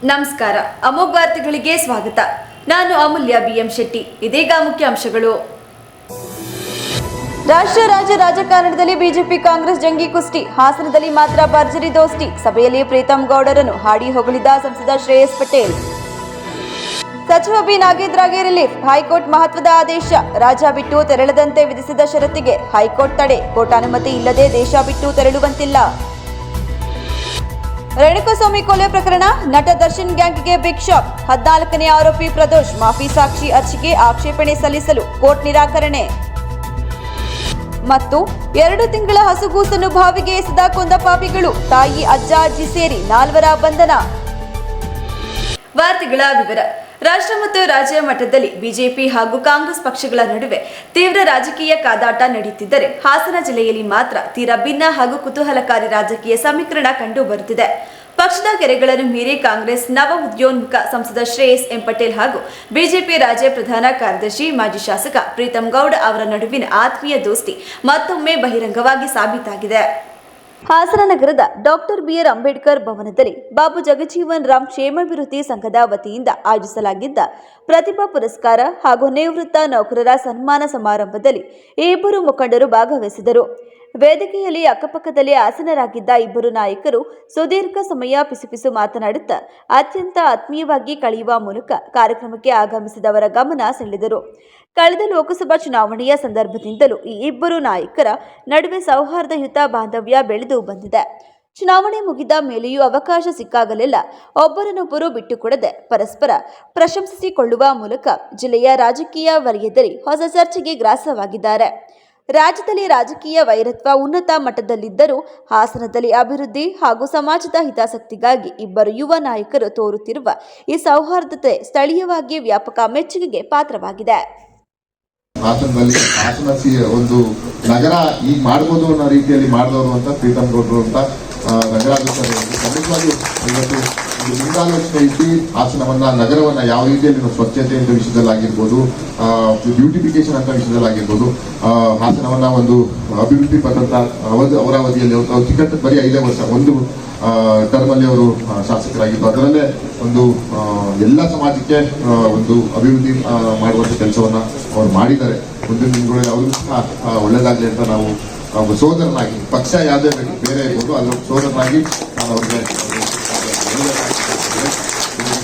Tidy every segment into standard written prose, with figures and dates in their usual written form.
ನಮಸ್ಕಾರ. ಅಮೋಘ ವಾರ್ತೆಗಳಿಗೆ ಸ್ವಾಗತ. ನಾನು ಅಮೂಲ್ಯ ಬಿಎಂ ಶೆಟ್ಟಿ. ಇದೀಗ ಮುಖ್ಯಾಂಶಗಳು. ರಾಷ್ಟ್ರ ರಾಜ್ಯ ರಾಜಕಾರಣದಲ್ಲಿ ಬಿಜೆಪಿ ಕಾಂಗ್ರೆಸ್ ಜಂಗಿ ಕುಸ್ತಿ. ಹಾಸನದಲ್ಲಿ ಮಾತ್ರ ಭರ್ಜರಿ ದೋಸ್ತಿ. ಸಭೆಯಲ್ಲಿ ಪ್ರೀತಂ ಗೌಡರನ್ನು ಹಾಡಿ ಹೊಗಳಿದ ಸಂಸದ ಶ್ರೇಯಸ್ ಪಟೇಲ್. ಸಚಿವ ಬಿ ನಾಗೇಂದ್ರಗೆ ರಿಲೀಫ್. ಹೈಕೋರ್ಟ್ ಮಹತ್ವದ ಆದೇಶ. ರಾಜ್ಯ ಬಿಟ್ಟು ತೆರಳದಂತೆ ವಿಧಿಸಿದ ಷರತ್ತಿಗೆ ಹೈಕೋರ್ಟ್ ತಡೆ. ಕೋರ್ಟ್ ಅನುಮತಿ ಇಲ್ಲದೆ ದೇಶ ಬಿಟ್ಟು ತೆರಳುವಂತಿಲ್ಲ. ರೇಣುಕಾಸ್ವಾಮಿ ಕೊಲೆ ಪ್ರಕರಣ. ನಟ ದರ್ಶನ್ ಗ್ಯಾಂಗ್ಗೆ ಬಿಗ್ ಶಾಕ್. 14ನೇ ಆರೋಪಿ ಪ್ರದೋಷ್ ಮಾಫಿ ಸಾಕ್ಷಿ ಅರ್ಜಿಗೆ ಆಕ್ಷೇಪಣೆ ಸಲ್ಲಿಸಲು ಕೋರ್ಟ್ ನಿರಾಕರಣೆ. ಮತ್ತು 2 ತಿಂಗಳ ಹಸುಗೂಸನ್ನು ಬಾವಿಗೆ ಎಸೆದ ಕೊಂದ ಪಾಪಿಗಳು. ತಾಯಿ, ಅಜ್ಜ, ಅಜ್ಜಿ ಸೇರಿ 4 ಬಂಧನ. ವಾರ್ತೆಗಳ ವಿವರ. ರಾಷ್ಟ್ರ ಮತ್ತು ರಾಜ್ಯ ಮಟ್ಟದಲ್ಲಿ ಬಿಜೆಪಿ ಹಾಗೂ ಕಾಂಗ್ರೆಸ್ ಪಕ್ಷಗಳ ನಡುವೆ ತೀವ್ರ ರಾಜಕೀಯ ಕಾದಾಟ ನಡೆಯುತ್ತಿದ್ದರೆ, ಹಾಸನ ಜಿಲ್ಲೆಯಲ್ಲಿ ಮಾತ್ರ ತೀರಾ ಭಿನ್ನ ಹಾಗೂ ಕುತೂಹಲಕಾರಿ ರಾಜಕೀಯ ಸಮೀಕರಣ ಕಂಡು ಬರುತ್ತಿದೆ. ಪಕ್ಷದ ಕೆರೆಗಳನ್ನು ಮೀರಿ ಕಾಂಗ್ರೆಸ್ ನವ ಉದ್ಯೋನ್ಮುಖ ಸಂಸದ ಶ್ರೇಯಸ್ ಎಂ ಪಟೇಲ್ ಹಾಗೂ ಬಿಜೆಪಿ ರಾಜ್ಯ ಪ್ರಧಾನ ಕಾರ್ಯದರ್ಶಿ ಮಾಜಿ ಶಾಸಕ ಪ್ರೀತಂ ಗೌಡ ಅವರ ನಡುವಿನ ಆತ್ಮೀಯ ದೋಸ್ತಿ ಮತ್ತೊಮ್ಮೆ ಬಹಿರಂಗವಾಗಿ ಸಾಬೀತಾಗಿದೆ. ಹಾಸನ ನಗರದ ಡಾಕ್ಟರ್ ಬಿಆರ್ ಅಂಬೇಡ್ಕರ್ ಭವನದಲ್ಲಿ ಬಾಬು ಜಗಜೀವನ್ ರಾಮ್ ಕ್ಷೇಮಾಭಿವೃದ್ಧಿ ಸಂಘದ ವತಿಯಿಂದ ಆಯೋಜಿಸಲಾಗಿದ್ದ ಪ್ರತಿಭಾ ಪುರಸ್ಕಾರ ಹಾಗೂ ನಿವೃತ್ತ ನೌಕರರ ಸನ್ಮಾನ ಸಮಾರಂಭದಲ್ಲಿ ಈ ಇಬ್ಬರು ಮುಖಂಡರು ಭಾಗವಹಿಸಿದರು. ವೇದಿಕೆಯಲ್ಲಿ ಅಕ್ಕಪಕ್ಕದಲ್ಲಿ ಆಸೀನರಾಗಿದ್ದ ಇಬ್ಬರು ನಾಯಕರು ಸುದೀರ್ಘ ಸಮಯ ಪಿಸುಪಿಸು ಮಾತನಾಡುತ್ತಾ ಅತ್ಯಂತ ಆತ್ಮೀಯವಾಗಿ ಕಳೆಯುವ ಮೂಲಕ ಕಾರ್ಯಕ್ರಮಕ್ಕೆ ಆಗಮಿಸಿದವರ ಗಮನ ಸೆಳೆದರು. ಕಳೆದ ಲೋಕಸಭಾ ಚುನಾವಣೆಯ ಸಂದರ್ಭದಿಂದಲೂ ಈ ಇಬ್ಬರು ನಾಯಕರ ನಡುವೆ ಸೌಹಾರ್ದಯುತ ಬಾಂಧವ್ಯ ಬೆಳೆದು ಬಂದಿದೆ. ಚುನಾವಣೆ ಮುಗಿದ ಮೇಲೆಯೂ ಅವಕಾಶ ಸಿಕ್ಕಾಗಲೆಲ್ಲ ಒಬ್ಬರನ್ನೊಬ್ಬರು ಬಿಟ್ಟುಕೊಡದೆ ಪರಸ್ಪರ ಪ್ರಶಂಸಿಸಿಕೊಳ್ಳುವ ಮೂಲಕ ಜಿಲ್ಲೆಯ ರಾಜಕೀಯ ವಲಯದಲ್ಲಿ ಹೊಸ ಚರ್ಚೆಗೆ ಗ್ರಾಸವಾಗಿದ್ದಾರೆ. ರಾಜ್ಯದಲ್ಲಿ ರಾಜಕೀಯ ವೈರತ್ವ ಉನ್ನತ ಮಟ್ಟದಲ್ಲಿದ್ದರೂ ಹಾಸನದಲ್ಲಿ ಅಭಿವೃದ್ಧಿ ಹಾಗೂ ಸಮಾಜದ ಹಿತಾಸಕ್ತಿಗಾಗಿ ಇಬ್ಬರು ಯುವ ನಾಯಕರು ತೋರುತ್ತಿರುವ ಈ ಸೌಹಾರ್ದತೆ ಸ್ಥಳೀಯವಾಗಿ ವ್ಯಾಪಕ ಮೆಚ್ಚುಗೆಗೆ ಪಾತ್ರವಾಗಿದೆ. ಹಾಸನದಲ್ಲಿ ಒಂದು ನಗರ ಈಗ ಮಾಡ್ಬೋದು ಅನ್ನೋ ರೀತಿಯಲ್ಲಿ ಮಾಡಿದವರು ಅಂತ ಪ್ರೀತಂ ಗೌಡರು ಅಂತ ರಂಗರಾಜೇಶ್ವರ ಖಂಡಿತವಾಗಿಯೂ ಇವತ್ತು ಒಂದು ಮುಂದಾಲೋಚನೆ ಇದ್ದು ಹಾಸನವನ್ನ ನಗರವನ್ನ ಯಾವ ರೀತಿಯಲ್ಲಿ ಸ್ವಚ್ಛತೆ ಅಂತ ವಿಷಯದಲ್ಲಾಗಿರ್ಬೋದು, ಬ್ಯೂಟಿಫಿಕೇಶನ್ ಅಂತ ವಿಷಯದಲ್ಲಾಗಿರ್ಬೋದು, ಹಾಸನವನ್ನ ಒಂದು ಅಭಿವೃದ್ಧಿ ಪಥ ಅವರ ಅವಧಿಯಲ್ಲಿ ಚಿಕ್ಕಟ್ಟು ಬರೀ 5 ವರ್ಷ ಒಂದು ಟರ್ಮಲ್ಲಿ ಅವರು ಶಾಸಕರಾಗಿದ್ದು, ಅದರಲ್ಲೇ ಒಂದು ಎಲ್ಲ ಸಮಾಜಕ್ಕೆ ಒಂದು ಅಭಿವೃದ್ಧಿ ಮಾಡುವಂಥ ಕೆಲಸವನ್ನ ಅವರು ಮಾಡಿದ್ದಾರೆ. ಮುಂದಿನ ದಿನಗಳಲ್ಲಿ ಅವರು ಸಹ ಒಳ್ಳೆಯದಾಗಲಿ ಅಂತ ನಾವು ಸೋದರನಾಗಿ, ಪಕ್ಷ ಯಾವುದೇ ಬೇರೆ ಇರ್ಬೋದು, ಅದರ ಸೋದರನಾಗಿ ನಾನು ಅವ್ರಿಗೆ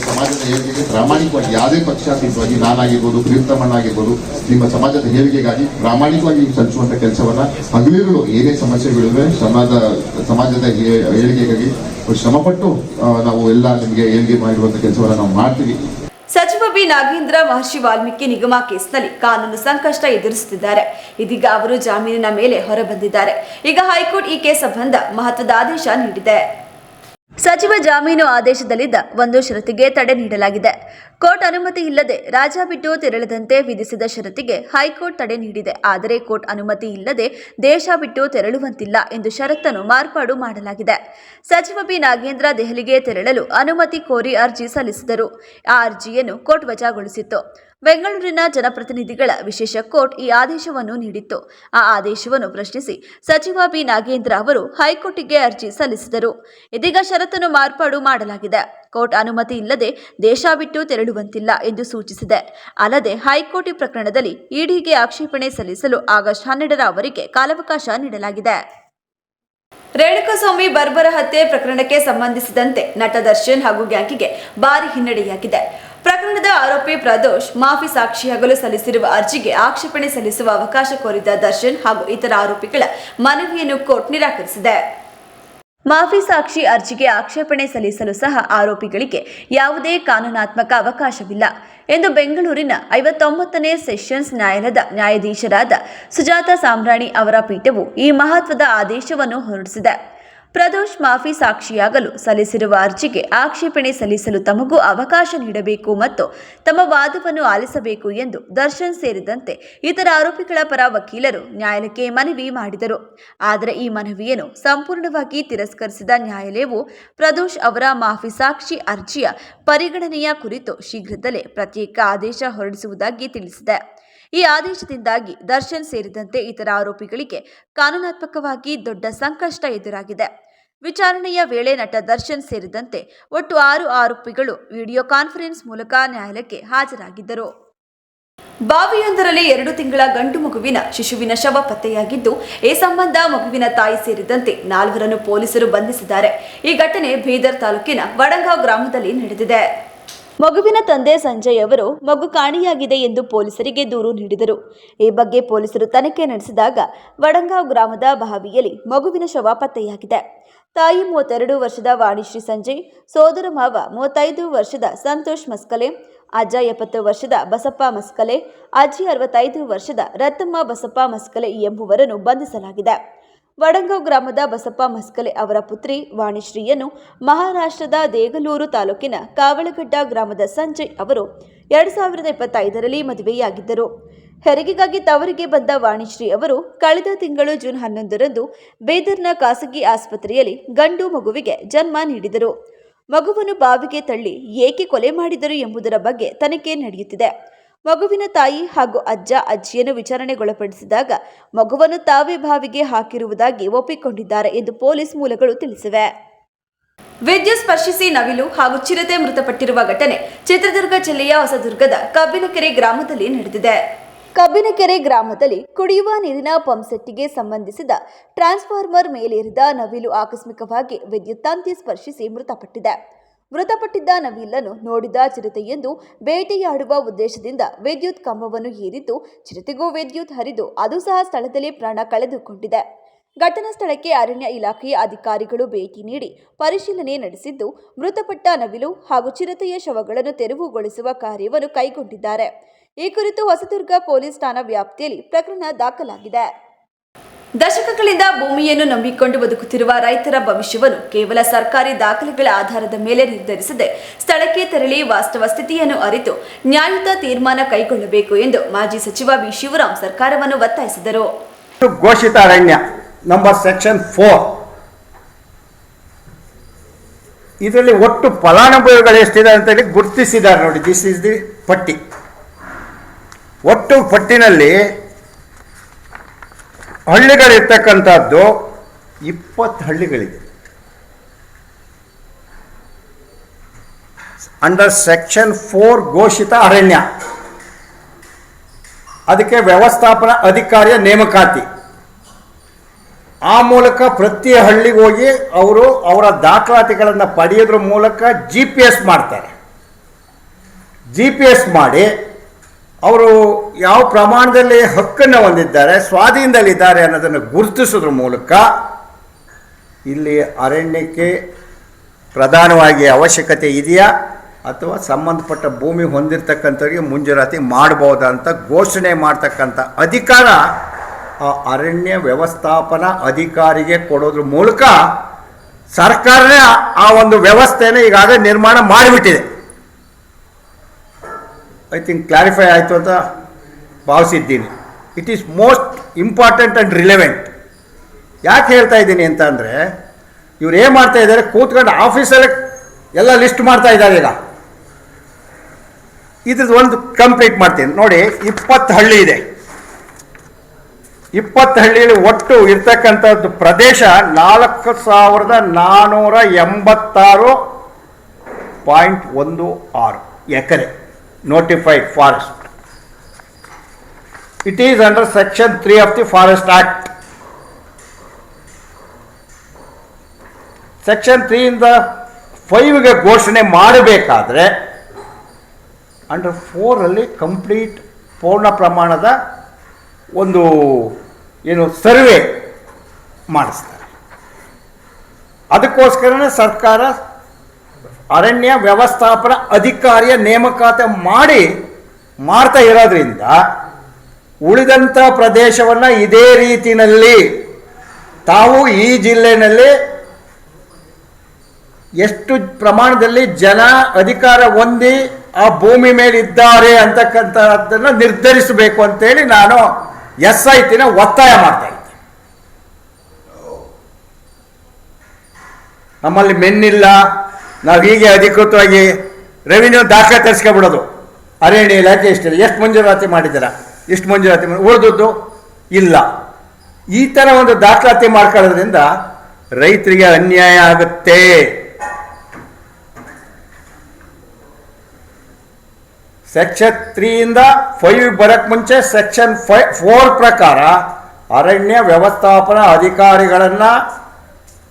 ಸಮಾಜದ ಏಳಿಗೆಗೆ ಪ್ರಾಮಾಣಿಕವಾಗಿ ಯಾವುದೇ ಪಕ್ಷಾತೀತವಾಗಿ ನಾನಾಗಿರ್ಬೋದು, ಪ್ರೀತಮಣ್ಣಾಗಿರ್ಬೋದು, ನಿಮ್ಮ ಸಮಾಜದ ಏಳಿಗೆಗಾಗಿ ಪ್ರಾಮಾಣಿಕವಾಗಿ ಸಲ್ಲಿಸುವಂತ ಕೆಲಸವನ್ನ ಹಗಲಿರುಳು ಏನೇ ಸಮಸ್ಯೆಗಳಿವೆ ಸಮಾಜದ ಏಳಿಗೆಗಾಗಿ ಶ್ರಮಪಟ್ಟು ನಾವು ಎಲ್ಲ ನಿಮಗೆ ಏಳಿಗೆ ಮಾಡಿರುವಂತ ಕೆಲಸವನ್ನ ನಾವು ಮಾಡ್ತೀವಿ. ಸಚಿವ ಬಿ ನಾಗೇಂದ್ರ ಮಹರ್ಷಿ ವಾಲ್ಮೀಕಿ ನಿಗಮ ಕೇಸ್ನಲ್ಲಿ ಕಾನೂನು ಸಂಕಷ್ಟ ಎದುರಿಸುತ್ತಿದ್ದಾರೆ. ಇದೀಗ ಅವರು ಜಾಮೀನಿನ ಮೇಲೆ ಹೊರಬಂದಿದ್ದಾರೆ. ಈಗ ಹೈಕೋರ್ಟ್ ಈ ಕೇಸ್ ಸಂಬಂಧ ಮಹತ್ವದ ಆದೇಶ ನೀಡಿದೆ. ಸಚಿವ ಜಾಮೀನು ಆದೇಶದಲ್ಲಿದ್ದ ಒಂದು ಷರತ್ತಿಗೆ ತಡೆ ನೀಡಲಾಗಿದೆ. ಕೋರ್ಟ್ ಅನುಮತಿ ಇಲ್ಲದೆ ರಾಜ್ಯ ಬಿಟ್ಟು ತೆರಳದಂತೆ ವಿಧಿಸಿದ ಷರತ್ತಿಗೆ ಹೈಕೋರ್ಟ್ ತಡೆ ನೀಡಿದೆ. ಆದರೆ ಕೋರ್ಟ್ ಅನುಮತಿ ಇಲ್ಲದೆ ದೇಶ ಬಿಟ್ಟು ತೆರಳುವಂತಿಲ್ಲ ಎಂದು ಷರತ್ತನ್ನು ಮಾರ್ಪಾಡು ಮಾಡಲಾಗಿದೆ. ಸಚಿವ ಬಿ ನಾಗೇಂದ್ರ ದೆಹಲಿಗೆ ತೆರಳಲು ಅನುಮತಿ ಕೋರಿ ಅರ್ಜಿ ಸಲ್ಲಿಸಿದರು. ಆ ಅರ್ಜಿಯನ್ನು ಕೋರ್ಟ್ ವಜಾಗೊಳಿಸಿತ್ತು. ಬೆಂಗಳೂರಿನ ಜನಪ್ರತಿನಿಧಿಗಳ ವಿಶೇಷ ಕೋರ್ಟ್ ಈ ಆದೇಶವನ್ನು ನೀಡಿತ್ತು. ಆ ಆದೇಶವನ್ನು ಪ್ರಶ್ನಿಸಿ ಸಚಿವ ಬಿ ನಾಗೇಂದ್ರ ಅವರು ಹೈಕೋರ್ಟಿಗೆ ಅರ್ಜಿ ಸಲ್ಲಿಸಿದರು. ಇದೀಗ ಷರತ್ತನ್ನು ಮಾರ್ಪಾಡು ಮಾಡಲಾಗಿದೆ. ಕೋರ್ಟ್ ಅನುಮತಿ ಇಲ್ಲದೆ ದೇಶ ಬಿಟ್ಟು ತೆರಳುವಂತಿಲ್ಲ ಎಂದು ಸೂಚಿಸಿದೆ. ಅಲ್ಲದೆ ಹೈಕೋರ್ಟ್ ಈ ಪ್ರಕರಣದಲ್ಲಿ ಇಡಿಗೆ ಆಕ್ಷೇಪಣೆ ಸಲ್ಲಿಸಲು ಆಗಸ್ಟ್ 12 ಕಾಲಾವಕಾಶ ನೀಡಲಾಗಿದೆ. ರೇಣುಕಾಸ್ವಾಮಿ ಬರ್ಬರ ಹತ್ಯೆ ಪ್ರಕರಣಕ್ಕೆ ಸಂಬಂಧಿಸಿದಂತೆ ನಟ ದರ್ಶನ್ ಹಾಗೂ ಗ್ಯಾಂಗಿಗೆ ಭಾರಿ ಹಿನ್ನಡೆಯಾಗಿದೆ. ಪ್ರಕರಣದ ಆರೋಪಿ ಪ್ರದೋಷ್ ಮಾಫಿ ಸಾಕ್ಷಿಯಾಗಲು ಸಲ್ಲಿಸಿರುವ ಅರ್ಜಿಗೆ ಆಕ್ಷೇಪಣೆ ಸಲ್ಲಿಸುವ ಅವಕಾಶ ಕೋರಿದ್ದ ದರ್ಶನ್ ಹಾಗೂ ಇತರ ಆರೋಪಿಗಳ ಮನವಿಯನ್ನು ಕೋರ್ಟ್ ನಿರಾಕರಿಸಿದೆ. ಮಾಫಿ ಸಾಕ್ಷಿ ಅರ್ಜಿಗೆ ಆಕ್ಷೇಪಣೆ ಸಲ್ಲಿಸಲು ಸಹ ಆರೋಪಿಗಳಿಗೆ ಯಾವುದೇ ಕಾನೂನಾತ್ಮಕ ಅವಕಾಶವಿಲ್ಲ ಎಂದು ಬೆಂಗಳೂರಿನ 59ನೇ ಸೆಷನ್ಸ್ ನ್ಯಾಯಾಲಯದ ನ್ಯಾಯಾಧೀಶರಾದ ಸುಜಾತ ಸಾಮ್ರಾಣಿ ಅವರ ಪೀಠವು ಈ ಮಹತ್ವದ ಆದೇಶವನ್ನು ಹೊರಡಿಸಿದೆ. ಪ್ರದೋಷ್ ಮಾಫಿ ಸಾಕ್ಷಿಯಾಗಲು ಸಲ್ಲಿಸಿರುವ ಅರ್ಜಿಗೆ ಆಕ್ಷೇಪಣೆ ಸಲ್ಲಿಸಲು ತಮಗೂ ಅವಕಾಶ ನೀಡಬೇಕು ಮತ್ತು ತಮ್ಮ ವಾದವನ್ನು ಆಲಿಸಬೇಕು ಎಂದು ದರ್ಶನ್ ಸೇರಿದಂತೆ ಇತರ ಆರೋಪಿಗಳ ಪರ ವಕೀಲರು ನ್ಯಾಯಾಲಯಕ್ಕೆ ಮನವಿ ಮಾಡಿದರು. ಆದರೆ ಈ ಮನವಿಯನ್ನು ಸಂಪೂರ್ಣವಾಗಿ ತಿರಸ್ಕರಿಸಿದ ನ್ಯಾಯಾಲಯವು ಪ್ರದೋಷ್ ಅವರ ಮಾಫಿ ಸಾಕ್ಷಿ ಅರ್ಜಿಯ ಪರಿಗಣನೆಯ ಕುರಿತು ಶೀಘ್ರದಲ್ಲೇ ಪ್ರತ್ಯೇಕ ಆದೇಶ ಹೊರಡಿಸುವುದಾಗಿ ತಿಳಿಸಿದೆ. ಈ ಆದೇಶದಿಂದಾಗಿ ದರ್ಶನ್ ಸೇರಿದಂತೆ ಇತರ ಆರೋಪಿಗಳಿಗೆ ಕಾನೂನಾತ್ಮಕವಾಗಿ ದೊಡ್ಡ ಸಂಕಷ್ಟ ಎದುರಾಗಿದೆ. ವಿಚಾರಣೆಯ ವೇಳೆ ನಟ ದರ್ಶನ್ ಸೇರಿದಂತೆ ಒಟ್ಟು 6 ಆರೋಪಿಗಳು ವಿಡಿಯೋ ಕಾನ್ಫರೆನ್ಸ್ ಮೂಲಕ ನ್ಯಾಯಾಲಯಕ್ಕೆ ಹಾಜರಾಗಿದ್ದರು. ಬಾವಿಯೊಂದರಲ್ಲಿ 2 ತಿಂಗಳ ಗಂಡು ಮಗುವಿನ ಶಿಶುವಿನ ಶವ ಪತ್ತೆಯಾಗಿದ್ದು, ಈ ಸಂಬಂಧ ಮಗುವಿನ ತಾಯಿ ಸೇರಿದಂತೆ 4ರನ್ನು ಪೊಲೀಸರು ಬಂಧಿಸಿದ್ದಾರೆ. ಈ ಘಟನೆ ಬೀದರ್ ತಾಲೂಕಿನ ವಡಂಗಾಂವ್ ಗ್ರಾಮದಲ್ಲಿ ನಡೆದಿದೆ. ಮಗುವಿನ ತಂದೆ ಸಂಜಯ್ ಅವರು ಮಗು ಕಾಣೆಯಾಗಿದೆ ಎಂದು ಪೊಲೀಸರಿಗೆ ದೂರು ನೀಡಿದರು. ಈ ಬಗ್ಗೆ ಪೊಲೀಸರು ತನಿಖೆ ನಡೆಸಿದಾಗ ವಡಂಗಾಂವ್ ಗ್ರಾಮದ ಬಾವಿಯಲ್ಲಿ ಮಗುವಿನ ಶವ ಪತ್ತೆಯಾಗಿದೆ. ತಾಯಿ 32 ವರ್ಷದ ವಾಣಿಶ್ರೀ ಸಂಜಯ್, ಸೋದರ ಮಾವ 35 ವರ್ಷದ ಸಂತೋಷ್ ಮಸ್ಕಲೆ, ಅಜ್ಜ 70 ವರ್ಷದ ಬಸಪ್ಪ ಮಸ್ಕಲೆ, ಅಜ್ಜಿ 65 ವರ್ಷದ ರತ್ತಮ್ಮ ಬಸಪ್ಪ ಮಸ್ಕಲೆ ಎಂಬುವರನ್ನು ಬಂಧಿಸಲಾಗಿದೆ. ವಡಂಗಾಂವ್ ಗ್ರಾಮದ ಬಸಪ್ಪ ಮಸ್ಕಲೆ ಅವರ ಪುತ್ರಿ ವಾಣಿಶ್ರೀಯನ್ನು ಮಹಾರಾಷ್ಟ್ರದ ದೇಗಲೂರು ತಾಲೂಕಿನ ಕಾವಳಗಡ್ಡ ಗ್ರಾಮದ ಸಂಜಯ್ ಅವರು 2025ರಲ್ಲಿ ಮದುವೆಯಾಗಿದ್ದರು. ಹೆರಿಗೆಗಾಗಿ ತವರಿಗೆ ಬಂದ ವಾಣಿಶ್ರೀ ಅವರು ಕಳೆದ ತಿಂಗಳು ಜೂನ್ 11ರಂದು ಬೀದರ್ನ ಖಾಸಗಿ ಆಸ್ಪತ್ರೆಯಲ್ಲಿ ಗಂಡು ಮಗುವಿಗೆ ಜನ್ಮ ನೀಡಿದರು. ಮಗುವನ್ನು ಬಾವಿಗೆ ತಳ್ಳಿ ಏಕೆ ಕೊಲೆ ಮಾಡಿದರು ಎಂಬುದರ ಬಗ್ಗೆ ತನಿಖೆ ನಡೆಯುತ್ತಿದೆ. ಮಗುವಿನ ತಾಯಿ ಹಾಗೂ ಅಜ್ಜ ಅಜ್ಜಿಯನ್ನು ವಿಚಾರಣೆಗೊಳಪಡಿಸಿದಾಗ ಮಗುವನ್ನು ತಾವೇ ಬಾವಿಗೆ ಹಾಕಿರುವುದಾಗಿ ಒಪ್ಪಿಕೊಂಡಿದ್ದಾರೆ ಎಂದು ಪೊಲೀಸ್ ಮೂಲಗಳು ತಿಳಿಸಿವೆ. ವಿದ್ಯುತ್ ಸ್ಪರ್ಶಿಸಿ ನವಿಲು ಹಾಗೂ ಚಿರತೆ ಮೃತಪಟ್ಟಿರುವ ಘಟನೆ ಚಿತ್ರದುರ್ಗ ಜಿಲ್ಲೆಯ ಹೊಸದುರ್ಗದ ಕಬ್ಬಿನಕೆರೆ ಗ್ರಾಮದಲ್ಲಿ ನಡೆದಿದೆ. ಕಬ್ಬಿನಕೆರೆ ಗ್ರಾಮದಲ್ಲಿ ಕುಡಿಯುವ ನೀರಿನ ಪಂಪ್ಸೆಟ್ಗೆ ಸಂಬಂಧಿಸಿದ ಟ್ರಾನ್ಸ್ಫಾರ್ಮರ್ ಮೇಲೇರಿದ ನವಿಲು ಆಕಸ್ಮಿಕವಾಗಿ ವಿದ್ಯುತ್ ತಂತಿ ಸ್ಪರ್ಶಿಸಿ ಮೃತಪಟ್ಟಿದೆ. ಮೃತಪಟ್ಟಿದ್ದ ನವಿಲನ್ನು ನೋಡಿದ ಚಿರತೆಯೊಂದು ಬೇಟೆಯಾಡುವ ಉದ್ದೇಶದಿಂದ ವಿದ್ಯುತ್ ಕಂಬವನ್ನು ಏರಿದ್ದು, ಚಿರತೆಗೂ ವಿದ್ಯುತ್ ಹರಿದು ಅದು ಸಹ ಸ್ಥಳದಲ್ಲಿ ಪ್ರಾಣ ಕಳೆದುಕೊಂಡಿದೆ. ಘಟನಾ ಸ್ಥಳಕ್ಕೆ ಅರಣ್ಯ ಇಲಾಖೆಯ ಅಧಿಕಾರಿಗಳು ಭೇಟಿ ನೀಡಿ ಪರಿಶೀಲನೆ ನಡೆಸಿದ್ದು, ಮೃತಪಟ್ಟ ನವಿಲು ಹಾಗೂ ಚಿರತೆಯ ಶವಗಳನ್ನು ತೆರವುಗೊಳಿಸುವ ಕಾರ್ಯವನ್ನು ಕೈಗೊಂಡಿದ್ದಾರೆ. ಈ ಕುರಿತು ಹೊಸದುರ್ಗ ಪೊಲೀಸ್ ಠಾಣಾ ವ್ಯಾಪ್ತಿಯಲ್ಲಿ ಪ್ರಕರಣ ದಾಖಲಾಗಿದೆ. ದಶಕಗಳಿಂದ ಭೂಮಿಯನ್ನು ನಂಬಿಕೊಂಡು ಬದುಕುತ್ತಿರುವ ರೈತರ ಭವಿಷ್ಯವನ್ನು ಕೇವಲ ಸರ್ಕಾರಿ ದಾಖಲೆಗಳ ಆಧಾರದ ಮೇಲೆ ನಿರ್ಧರಿಸದೆ ಸ್ಥಳಕ್ಕೆ ತೆರಳಿ ವಾಸ್ತವ ಸ್ಥಿತಿಯನ್ನು ಅರಿತು ನ್ಯಾಯಯುತ ತೀರ್ಮಾನ ಕೈಗೊಳ್ಳಬೇಕು ಎಂದು ಮಾಜಿ ಸಚಿವ ಬಿ. ಶಿವರಾಮ್ ಸರ್ಕಾರವನ್ನು ಒತ್ತಾಯಿಸಿದರು. ಘೋಷಿತ ಅರಣ್ಯ ನಂಬರ್ ಸೆಕ್ಷನ್ 4 ಇದರಲ್ಲಿ ಒಟ್ಟು ಫಲಾನುಭವಿಗಳು ಎಷ್ಟಿದೆ ಅಂತ ಹೇಳಿ ಗುರುತಿಸಿದ್ದಾರೆ ನೋಡಿ. ದಿಸ್ ಇಸ್ ದಿ ಪಟ್ಟಿ. ಒಟ್ಟು ಪಟ್ಟಿನಲ್ಲಿ ಹಳ್ಳಿಗಳಿರ್ತಕ್ಕಂಥದ್ದು 20 ಹಳ್ಳಿಗಳಿದೆ. ಅಂಡರ್ ಸೆಕ್ಷನ್ 4 ಘೋಷಿತ ಅರಣ್ಯ. ಅದಕ್ಕೆ ವ್ಯವಸ್ಥಾಪನಾ ಅಧಿಕಾರಿಯ ನೇಮಕಾತಿ. ಆ ಮೂಲಕ ಪ್ರತಿ ಹಳ್ಳಿಗೆ ಹೋಗಿ ಅವರು ಅವರ ದಾಖಲಾತಿಗಳನ್ನು ಪಡೆಯೋದ್ರ ಮೂಲಕ GPS ಮಾಡ್ತಾರೆ. GPS ಮಾಡಿ ಅವರು ಯಾವ ಪ್ರಮಾಣದಲ್ಲಿ ಹಕ್ಕನ್ನು ಹೊಂದಿದ್ದಾರೆ, ಸ್ವಾಧೀನದಲ್ಲಿದ್ದಾರೆ ಅನ್ನೋದನ್ನು ಗುರುತಿಸೋದ್ರ ಮೂಲಕ ಇಲ್ಲಿ ಅರಣ್ಯಕ್ಕೆ ಪ್ರಧಾನವಾಗಿ ಅವಶ್ಯಕತೆ ಇದೆಯಾ ಅಥವಾ ಸಂಬಂಧಪಟ್ಟ ಭೂಮಿ ಹೊಂದಿರತಕ್ಕಂಥವ್ರಿಗೆ ಮಂಜೂರಾತಿ ಮಾಡಬಹುದಂತ ಘೋಷಣೆ ಮಾಡ್ತಕ್ಕಂಥ ಅಧಿಕಾರ ಆ ಅರಣ್ಯ ವ್ಯವಸ್ಥಾಪನಾ ಅಧಿಕಾರಿಗೆ ಕೊಡೋದ್ರ ಮೂಲಕ ಸರ್ಕಾರನೇ ಆ ಒಂದು ವ್ಯವಸ್ಥೆಯನ್ನು ಈಗಾಗಲೇ ನಿರ್ಮಾಣ ಮಾಡಿಬಿಟ್ಟಿದೆ. ಐ ಥಿಂಕ್ ಕ್ಲಾರಿಫೈ ಆಯಿತು ಅಂತ ಭಾವಿಸಿದ್ದೀನಿ. It is most important and relevant. ಯಾಕೆ ಹೇಳ್ತಾ ಇದ್ದೀನಿ ಅಂತ ಅಂದರೆ, ಇವ್ರು ಏನು ಮಾಡ್ತಾ ಇದ್ದಾರೆ, ಕೂತ್ಕೊಂಡು ಆಫೀಸಲ್ಲೇ ಎಲ್ಲ ಲಿಸ್ಟ್ ಮಾಡ್ತಾ ಇದ್ದಾರೆ. ಈಗ ಇದ್ರದ್ದು ಒಂದು ಕಂಪ್ಲೀಟ್ ಮಾಡ್ತೀನಿ ನೋಡಿ. 20 ಹಳ್ಳಿ ಇದೆ. 20 ಹಳ್ಳಿಯಲ್ಲಿ ಒಟ್ಟು ಇರ್ತಕ್ಕಂಥದ್ದು ಪ್ರದೇಶ 4486.16 acre notified forest. It is under section 3 of the forest act. Section 3 ಇಂದ 5ಗೆ ಘೋಷಣೆ ಮಾಡಬೇಕಾದ್ರೆ ಅಂಡರ್ 4 ಕಂಪ್ಲೀಟ್ ಪೂರ್ಣ ಪ್ರಮಾಣದ ಒಂದು ಏನು ಸರ್ವೆ ಮಾಡಿಸ್ತಾರೆ. ಅದಕ್ಕೋಸ್ಕರನೇ ಸರ್ಕಾರ ಅರಣ್ಯ ವ್ಯವಸ್ಥಾಪನಾ ಅಧಿಕಾರಿಯ ನೇಮಕಾತಿ ಮಾಡ್ತಾ ಇರೋದ್ರಿಂದ ಉಳಿದಂಥ ಪ್ರದೇಶವನ್ನು ಇದೇ ರೀತಿಯಲ್ಲಿ ತಾವು ಈ ಜಿಲ್ಲೆಯಲ್ಲಿ ಎಷ್ಟು ಪ್ರಮಾಣದಲ್ಲಿ ಜನ ಅಧಿಕಾರ ಹೊಂದಿ ಆ ಭೂಮಿ ಮೇಲೆ ಇದ್ದಾರೆ ಅಂತಕ್ಕಂಥದ್ದನ್ನು ನಿರ್ಧರಿಸಬೇಕು ಅಂತೇಳಿ ನಾನು SITನ ಒತ್ತಾಯ ಮಾಡ್ತಾ ಇದ್ದೆ. ನಮ್ಮಲ್ಲಿ ಮೆನ್ನಿಲ್ಲ, ನಾವು ಹೀಗೆ ಅಧಿಕೃತವಾಗಿ ರೆವಿನ್ಯೂ ದಾಖಲೆ ತರಿಸ್ಕೊಬಿಡೋದು. ಅರಣ್ಯ ಇಲಾಖೆ ಇಷ್ಟಿಲ್ಲ, ಎಷ್ಟು ಮಂಜೂರಾತಿ ಮಾಡಿದ್ದೀರಾ, ಇಷ್ಟು ಮಂಜೂರಾತಿ ಉಳಿದದ್ದು ಇಲ್ಲ. ಈ ಥರ ಒಂದು ದಾಖಲಾತಿ ಮಾಡ್ಕೊಳ್ಳೋದ್ರಿಂದ ರೈತರಿಗೆ ಅನ್ಯಾಯ ಆಗುತ್ತೆ. ಸೆಕ್ಷನ್ 3 ಇಂದ 5 ಬರಕ್ ಮುಂಚೆ ಸೆಕ್ಷನ್ 4 ಪ್ರಕಾರ ಅರಣ್ಯ ವ್ಯವಸ್ಥಾಪನಾ ಅಧಿಕಾರಿಗಳನ್ನ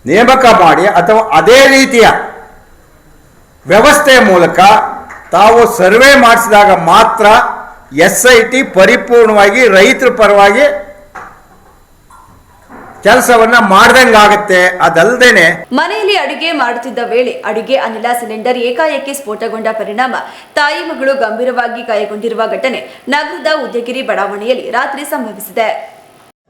ನೇಮಕ ಮಾಡಿ ಅಥವಾ ಅದೇ ರೀತಿಯ ವ್ಯವಸ್ಥೆಯ ಮೂಲಕ ತಾವು ಸರ್ವೆ ಮಾಡಿಸಿದಾಗ ಮಾತ್ರ SIT ಪರಿಪೂರ್ಣವಾಗಿ ರೈತರ ಪರವಾಗಿ ಕೆಲಸವನ್ನ ಮಾಡ್ದಂಗಾಗತ್ತೆ. ಅದಲ್ಲದೇನೆ ಮನೆಯಲ್ಲಿ ಅಡುಗೆ ಮಾಡುತ್ತಿದ್ದ ವೇಳೆ ಅಡುಗೆ ಅನಿಲ ಸಿಲಿಂಡರ್ ಏಕಾಏಕಿ ಸ್ಫೋಟಗೊಂಡ ಪರಿಣಾಮ ತಾಯಿ ಮಗಳು ಗಂಭೀರವಾಗಿ ಗಾಯಗೊಂಡಿರುವ ಘಟನೆ ನಗರದ ಉದಯಗಿರಿ ಬಡಾವಣೆಯಲ್ಲಿ ರಾತ್ರಿ ಸಂಭವಿಸಿದೆ.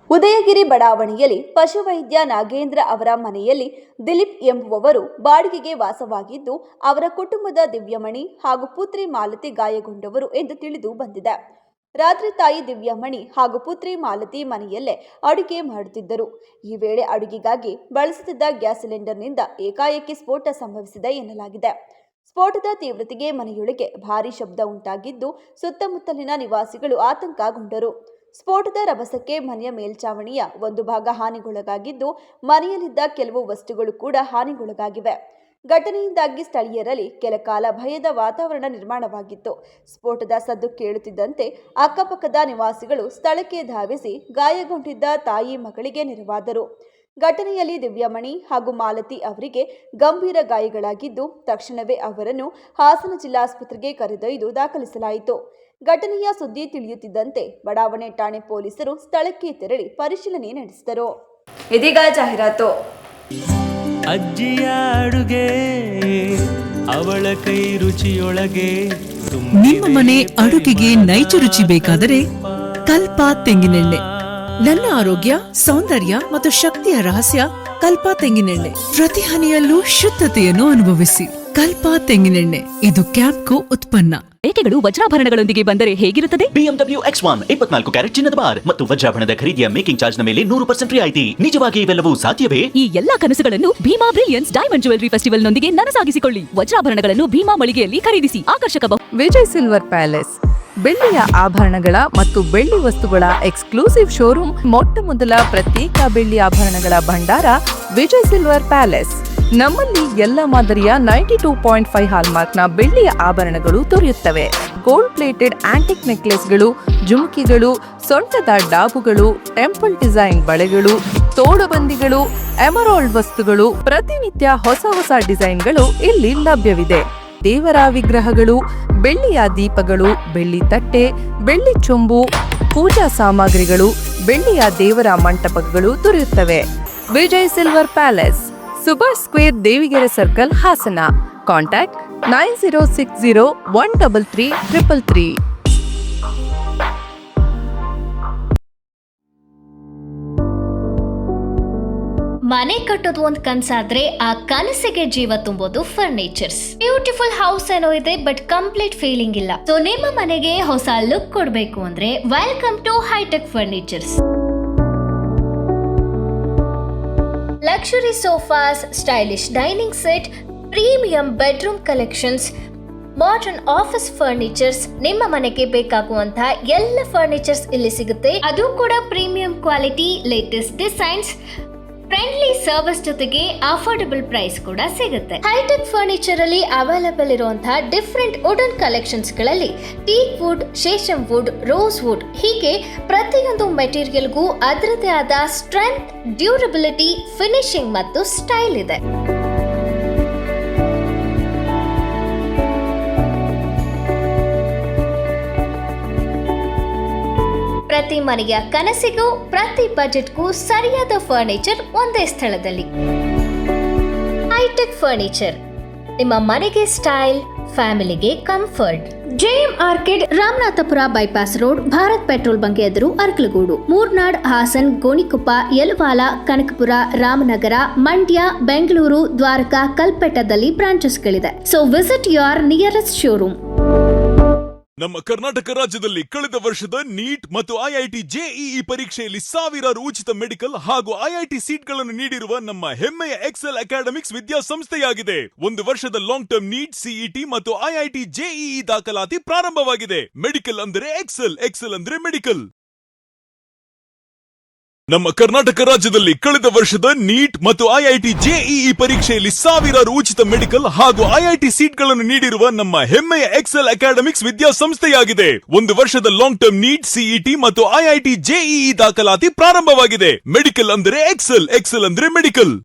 ಉದಯಗಿರಿ ಬಡಾವಣೆಯಲ್ಲಿ ಪಶುವೈದ್ಯ ನಾಗೇಂದ್ರ ಅವರ ಮನೆಯಲ್ಲಿ ದಿಲೀಪ್ ಎಂಬುವವರು ಬಾಡಿಗೆಗೆ ವಾಸವಾಗಿದ್ದು, ಅವರ ಕುಟುಂಬದ ದಿವ್ಯಮಣಿ ಹಾಗೂ ಪುತ್ರಿ ಮಾಲತಿ ಗಾಯಗೊಂಡವರು ಎಂದು ತಿಳಿದು ಬಂದಿದೆ. ರಾತ್ರಿ ತಾಯಿ ದಿವ್ಯಮಣಿ ಹಾಗೂ ಪುತ್ರಿ ಮಾಲತಿ ಮನೆಯಲ್ಲೇ ಅಡುಗೆ ಮಾಡುತ್ತಿದ್ದರು. ಈ ವೇಳೆ ಅಡುಗೆಗಾಗಿ ಬಳಸುತ್ತಿದ್ದ ಗ್ಯಾಸ್ ಸಿಲಿಂಡರ್ನಿಂದ ಏಕಾಏಕಿ ಸ್ಫೋಟ ಸಂಭವಿಸಿದೆ ಎನ್ನಲಾಗಿದೆ. ಸ್ಫೋಟದ ತೀವ್ರತೆಗೆ ಮನೆಯೊಳಗೆ ಭಾರೀ ಶಬ್ದ ಉಂಟಾಗಿದ್ದು, ಸುತ್ತಮುತ್ತಲಿನ ನಿವಾಸಿಗಳು ಆತಂಕಗೊಂಡರು. ಸ್ಫೋಟದ ರಭಸಕ್ಕೆ ಮನೆಯ ಮೇಲ್ಛಾವಣಿಯ ಒಂದು ಭಾಗ ಹಾನಿಗೊಳಗಾಗಿದ್ದು, ಮನೆಯಲ್ಲಿದ್ದ ಕೆಲವು ವಸ್ತುಗಳು ಕೂಡ ಹಾನಿಗೊಳಗಾಗಿವೆ. ಘಟನೆಯಿಂದಾಗಿ ಸ್ಥಳೀಯರಲ್ಲಿ ಕೆಲಕಾಲ ಭಯದ ವಾತಾವರಣ ನಿರ್ಮಾಣವಾಗಿತ್ತು. ಸ್ಫೋಟದ ಸದ್ದು ಕೇಳುತ್ತಿದ್ದಂತೆ ಅಕ್ಕಪಕ್ಕದ ನಿವಾಸಿಗಳು ಸ್ಥಳಕ್ಕೆ ಧಾವಿಸಿ ಗಾಯಗೊಂಡಿದ್ದ ತಾಯಿ ಮಗಳಿಗೆ ನೆರವಾದರು. ಘಟನೆಯಲ್ಲಿ ದಿವ್ಯಮಣಿ ಹಾಗೂ ಮಾಲತಿ ಅವರಿಗೆ ಗಂಭೀರ ಗಾಯಗಳಾಗಿದ್ದು, ತಕ್ಷಣವೇ ಅವರನ್ನು ಹಾಸನ ಜಿಲ್ಲಾಸ್ಪತ್ರೆಗೆ ಕರೆದೊಯ್ದು ದಾಖಲಿಸಲಾಯಿತು. ಘಟನೆಯ ಸುದ್ದಿ ತಿಳಿಯುತ್ತಿದ್ದಂತೆ ಬಡಾವಣೆ ಠಾಣೆ ಪೊಲೀಸರು ಸ್ಥಳಕ್ಕೆ ತೆರಳಿ ಪರಿಶೀಲನೆ ನಡೆಸಿದರು. ಇದೀಗ ಜಾಹೀರಾತು. ಅಜ್ಜಿಯ ಅಡುಗೆ ಅವಳ ಕೈ ರುಚಿಯೊಳಗೆ ನಿಮ್ಮ ಮನೆ ಅಡುಗೆಗೆ ನೈಜ ರುಚಿ ಬೇಕಾದರೆ ಕಲ್ಪ ತೆಂಗಿನೆಣ್ಣೆ. ನನ್ನ ಆರೋಗ್ಯ, ಸೌಂದರ್ಯ ಮತ್ತು ಶಕ್ತಿಯ ರಹಸ್ಯ ಕಲ್ಪ ತೆಂಗಿನೆಣ್ಣೆ. ಪ್ರತಿ ಹನಿಯಲ್ಲೂ ಶುದ್ಧತೆಯನ್ನು ಅನುಭವಿಸಿ. ಕಲ್ಪ ತೆಂಗಿನೆಣ್ಣೆ, ಇದು ಕ್ಯಾಂಪ್ಕೋ ಉತ್ಪನ್ನ. ರೇಖೆಗಳು ವಜ್ರಾಭರಣಗಳೊಂದಿಗೆ ಬಂದರೆ ಹೇಗಿರುತ್ತದೆ? BMW X1 24 ಕ್ಯಾರೆಟ್ ಚಿನ್ನದ ಬಾರ್ ಮತ್ತು ವಜ್ರಾಭರಣದ ಖರೀದಿಯ ಮೇಕಿಂಗ್ ಚಾರ್ಜ್ ನ ಮೇಲೆ 100% ರಿಯಾಯಿತಿ. ನಿಜವಾಗಿ ಇವೆಲ್ಲವೂ ಸಾಧ್ಯವೇ? ಈ ಎಲ್ಲಾ ಕನಸುಗಳನ್ನು Bhima brilliance diamond jewellery festival ನೊಂದಿಗೆ ನನಸಾಗಿಸಿಕೊಳ್ಳಿ. ವಜ್ರಾಭರಣಗಳನ್ನು ಭೀಮಾ ಮಳಿಗೆಯಲ್ಲಿ ಖರೀದಿಸಿ. ಆಕರ್ಷಕ ವಿಜಯ್ ಸಿಲ್ವರ್ ಪ್ಯಾಲೇಸ್ ಬೆಳ್ಳಿಯ ಆಭರಣಗಳ ಮತ್ತು ಬೆಳ್ಳಿ ವಸ್ತುಗಳ ಎಕ್ಸ್ಕ್ಲೂಸಿವ್ ಶೋರೂಮ್. ಮೊಟ್ಟ ಮೊದಲ ಪ್ರತ್ಯೇಕ ಬೆಳ್ಳಿ ಆಭರಣಗಳ ಭಂಡಾರ ವಿಜಯ್ ಸಿಲ್ವರ್ ಪ್ಯಾಲೇಸ್. ನಮ್ಮಲ್ಲಿ ಎಲ್ಲ ಮಾದರಿಯ 92.5 ಹಾಲ್ಮಾರ್ಕ್ನ ಬೆಳ್ಳಿಯ ಆಭರಣಗಳು ದೊರೆಯುತ್ತವೆ. ಗೋಲ್ಡ್ ಪ್ಲೇಟೆಡ್ ಆಂಟಿಕ್ ನೆಕ್ಲೆಸ್ಗಳು, ಜುಮುಕಿಗಳು, ಸೊಂಟದ ಡಾಬುಗಳು, ಟೆಂಪಲ್ ಡಿಸೈನ್ ಬಳೆಗಳು, ತೋಡುಬಂದಿಗಳು, ಎಮರಾಲ್ಡ್ ವಸ್ತುಗಳು, ಪ್ರತಿನಿತ್ಯ ಹೊಸ ಹೊಸ ಡಿಸೈನ್ಗಳು ಇಲ್ಲಿ ಲಭ್ಯವಿದೆ. ದೇವರ ವಿಗ್ರಹಗಳು, ಬೆಳ್ಳಿಯ ದೀಪಗಳು, ಬೆಳ್ಳಿ ತಟ್ಟೆ, ಬೆಳ್ಳಿ ಚೊಂಬು, ಪೂಜಾ ಸಾಮಗ್ರಿಗಳು, ಬೆಳ್ಳಿಯ ದೇವರ ಮಂಟಪಗಳು ದೊರೆಯುತ್ತವೆ. Vijay silver palace, Subhash square, Devigere circle, Hassan. Contact 9060133333. ಮನೆ ಕಟ್ಟೋದು ಒಂದು ಕನಸಾದ್ರೆ ಆ ಕನಸಿಗೆ ಜೀವ ತುಂಬೋದು ಫರ್ನಿಚರ್ಸ್. ಬ್ಯೂಟಿಫುಲ್ ಹೌಸ್ ಏನೋ ಇದೆ, ಬಟ್ ಕಂಪ್ಲೀಟ್ ಫೀಲಿಂಗ್ ಇಲ್ಲ. ಸೊ ನಿಮ್ಮ ಮನೆಗೆ ಹೊಸ ಲುಕ್ ಕೊಡಬೇಕು ಅಂದ್ರೆ welcome to Hitech furnitures. Luxury sofas, stylish dining set, premium bedroom collections, modern office furnitures, ನಿಮ್ಮ ಮನೆಗೆ ಬೇಕಾಗುವಂತಹ ಎಲ್ಲ ಫರ್ನಿಚರ್ಸ್ ಇಲ್ಲಿ ಸಿಗುತ್ತೆ. ಅದು ಕೂಡ premium quality, latest designs, friendly service ಜೊತೆಗೆ ಅಫೋರ್ಡಬಲ್ ಪ್ರೈಸ್ ಕೂಡ ಸಿಗುತ್ತೆ. ಹೈಟೆಕ್ ಫರ್ನಿಚರ್ ಅಲ್ಲಿ ಅವೈಲೇಬಲ್ ಇರುವಂತಹ ಡಿಫರೆಂಟ್ ವುಡನ್ ಕಲೆಕ್ಷನ್ಸ್ ಗಳಲ್ಲಿ teak wood, sheesham wood, rose wood ಹೀಗೆ ಪ್ರತಿಯೊಂದು ಮೆಟೀರಿಯಲ್ಗೂ ಅದರದೇ ಆದ ಸ್ಟ್ರೆಂತ್, ಡ್ಯೂರಬಿಲಿಟಿ, ಫಿನಿಶಿಂಗ್ ಮತ್ತು ಸ್ಟೈಲ್ ಇದೆ. ಪ್ರತಿ ಮನೆಯ ಕನಸಿಗೂ ಪ್ರತಿ ಬಜೆಟ್ಗೂ ಸರಿಯಾದ ಫರ್ನಿಚರ್ ಒಂದೇ ಸ್ಥಳದಲ್ಲಿ. ಹೈಟೆಕ್ ಫರ್ನಿಚರ್, ನಿಮ್ಮ ಮನೆಗೆ ಸ್ಟೈಲ್, ಫ್ಯಾಮಿಲಿಗೆ comfort. JM Orchid, Ramanathapura bypass road, Bharat petrol bunk ಎದುರು, ಅರ್ಕಲಗೂಡು. ಮೂರ್ನಾಡ್, ಹಾಸನ್, ಗೋಣಿಕೊಪ್ಪ, ಯಲವಾಲ, ಕನಕಪುರ, ರಾಮನಗರ, ಮಂಡ್ಯ, ಬೆಂಗಳೂರು, ದ್ವಾರಕಾ, ಕಲ್ಪೆಟ್ಟದಲ್ಲಿ ಬ್ರಾಂಚಸ್ಗಳಿದೆ. So visit your nearest showroom. ನಮ್ಮ ಕರ್ನಾಟಕ ರಾಜ್ಯದಲ್ಲಿ ಕಳೆದ ವರ್ಷದ ನೀಟ್ ಮತ್ತು IIT JEE ಪರೀಕ್ಷೆಯಲ್ಲಿ ಸಾವಿರಾರು ಉಚಿತ ಮೆಡಿಕಲ್ ಹಾಗೂ IIT ಸೀಟ್ಗಳನ್ನು ನೀಡಿರುವ ನಮ್ಮ ಹೆಮ್ಮೆಯ ಎಕ್ಸೆಲ್ ಅಕಾಡೆಮಿಕ್ಸ್ ವಿದ್ಯಾಸಂಸ್ಥೆಯಾಗಿದೆ. ಒಂದು ವರ್ಷದ ಲಾಂಗ್ ಟರ್ಮ್ ನೀಟ್, CET ಮತ್ತು IIT JEE ದಾಖಲಾತಿ ಪ್ರಾರಂಭವಾಗಿದೆ. ಮೆಡಿಕಲ್ ಅಂದರೆ ಎಕ್ಸೆಲ್, ಎಕ್ಸೆಲ್ ಅಂದ್ರೆ ಮೆಡಿಕಲ್. ನಮ್ಮ ಕರ್ನಾಟಕ ರಾಜ್ಯದಲ್ಲಿ ಕಳೆದ ವರ್ಷದ ನೀಟ್ ಮತ್ತು ಐಐಟಿ ಜೆಇಇ ಪರೀಕ್ಷೆಯಲ್ಲಿ ಸಾವಿರಾರು ಉಚಿತ ಮೆಡಿಕಲ್ ಹಾಗೂ ಐಐಟಿ ಸೀಟ್ಗಳನ್ನು ನೀಡಿರುವ ನಮ್ಮ ಹೆಮ್ಮೆಯ ಎಕ್ಸೆಲ್ ಅಕಾಡೆಮಿಕ್ಸ್ ವಿದ್ಯಾಸಂಸ್ಥೆಯಾಗಿದೆ. ಒಂದು ವರ್ಷದ ಲಾಂಗ್ ಟರ್ಮ್ ನೀಟ್, ಸಿಇಟಿ ಮತ್ತು ಐಐಟಿ ಜೆಇಇ ದಾಖಲಾತಿ ಪ್ರಾರಂಭವಾಗಿದೆ. ಮೆಡಿಕಲ್ ಅಂದರೆ ಎಕ್ಸೆಲ್, ಎಕ್ಸೆಲ್ ಅಂದ್ರೆ ಮೆಡಿಕಲ್.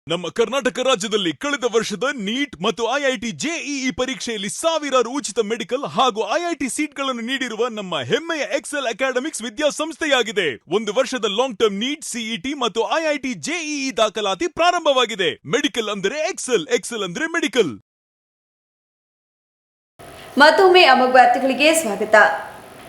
ನಮ್ಮ ಕರ್ನಾಟಕ ರಾಜ್ಯದಲ್ಲಿ ಕಳೆದ ವರ್ಷದ ನೀಟ್ ಮತ್ತು ಐಐಟಿ ಜೆಇಇ ಪರೀಕ್ಷೆಯಲ್ಲಿ ಸಾವಿರಾರು ಉಚಿತ ಮೆಡಿಕಲ್ ಹಾಗೂ ಐಐಟಿ ಸೀಟ್ಗಳನ್ನು ನೀಡಿರುವ ನಮ್ಮ ಹೆಮ್ಮೆಯ ಎಕ್ಸೆಲ್ ಅಕಾಡೆಮಿಕ್ಸ್ ವಿದ್ಯಾಸಂಸ್ಥೆಯಾಗಿದೆ. ಒಂದು ವರ್ಷದ ಲಾಂಗ್ ಟರ್ಮ್ ನೀಟ್, ಸಿಇಟಿ ಮತ್ತು ಐಐಟಿ ಜೆಇಇ ದಾಖಲಾತಿ ಪ್ರಾರಂಭವಾಗಿದೆ. ಮೆಡಿಕಲ್ ಅಂದರೆ ಎಕ್ಸೆಲ್, ಎಕ್ಸೆಲ್ ಅಂದ್ರೆ ಮೆಡಿಕಲ್. ಮತ್ತೊಮ್ಮೆ ಅಮೋಘ ವಾರ್ತೆಗಳಿಗೆ ಸ್ವಾಗತ.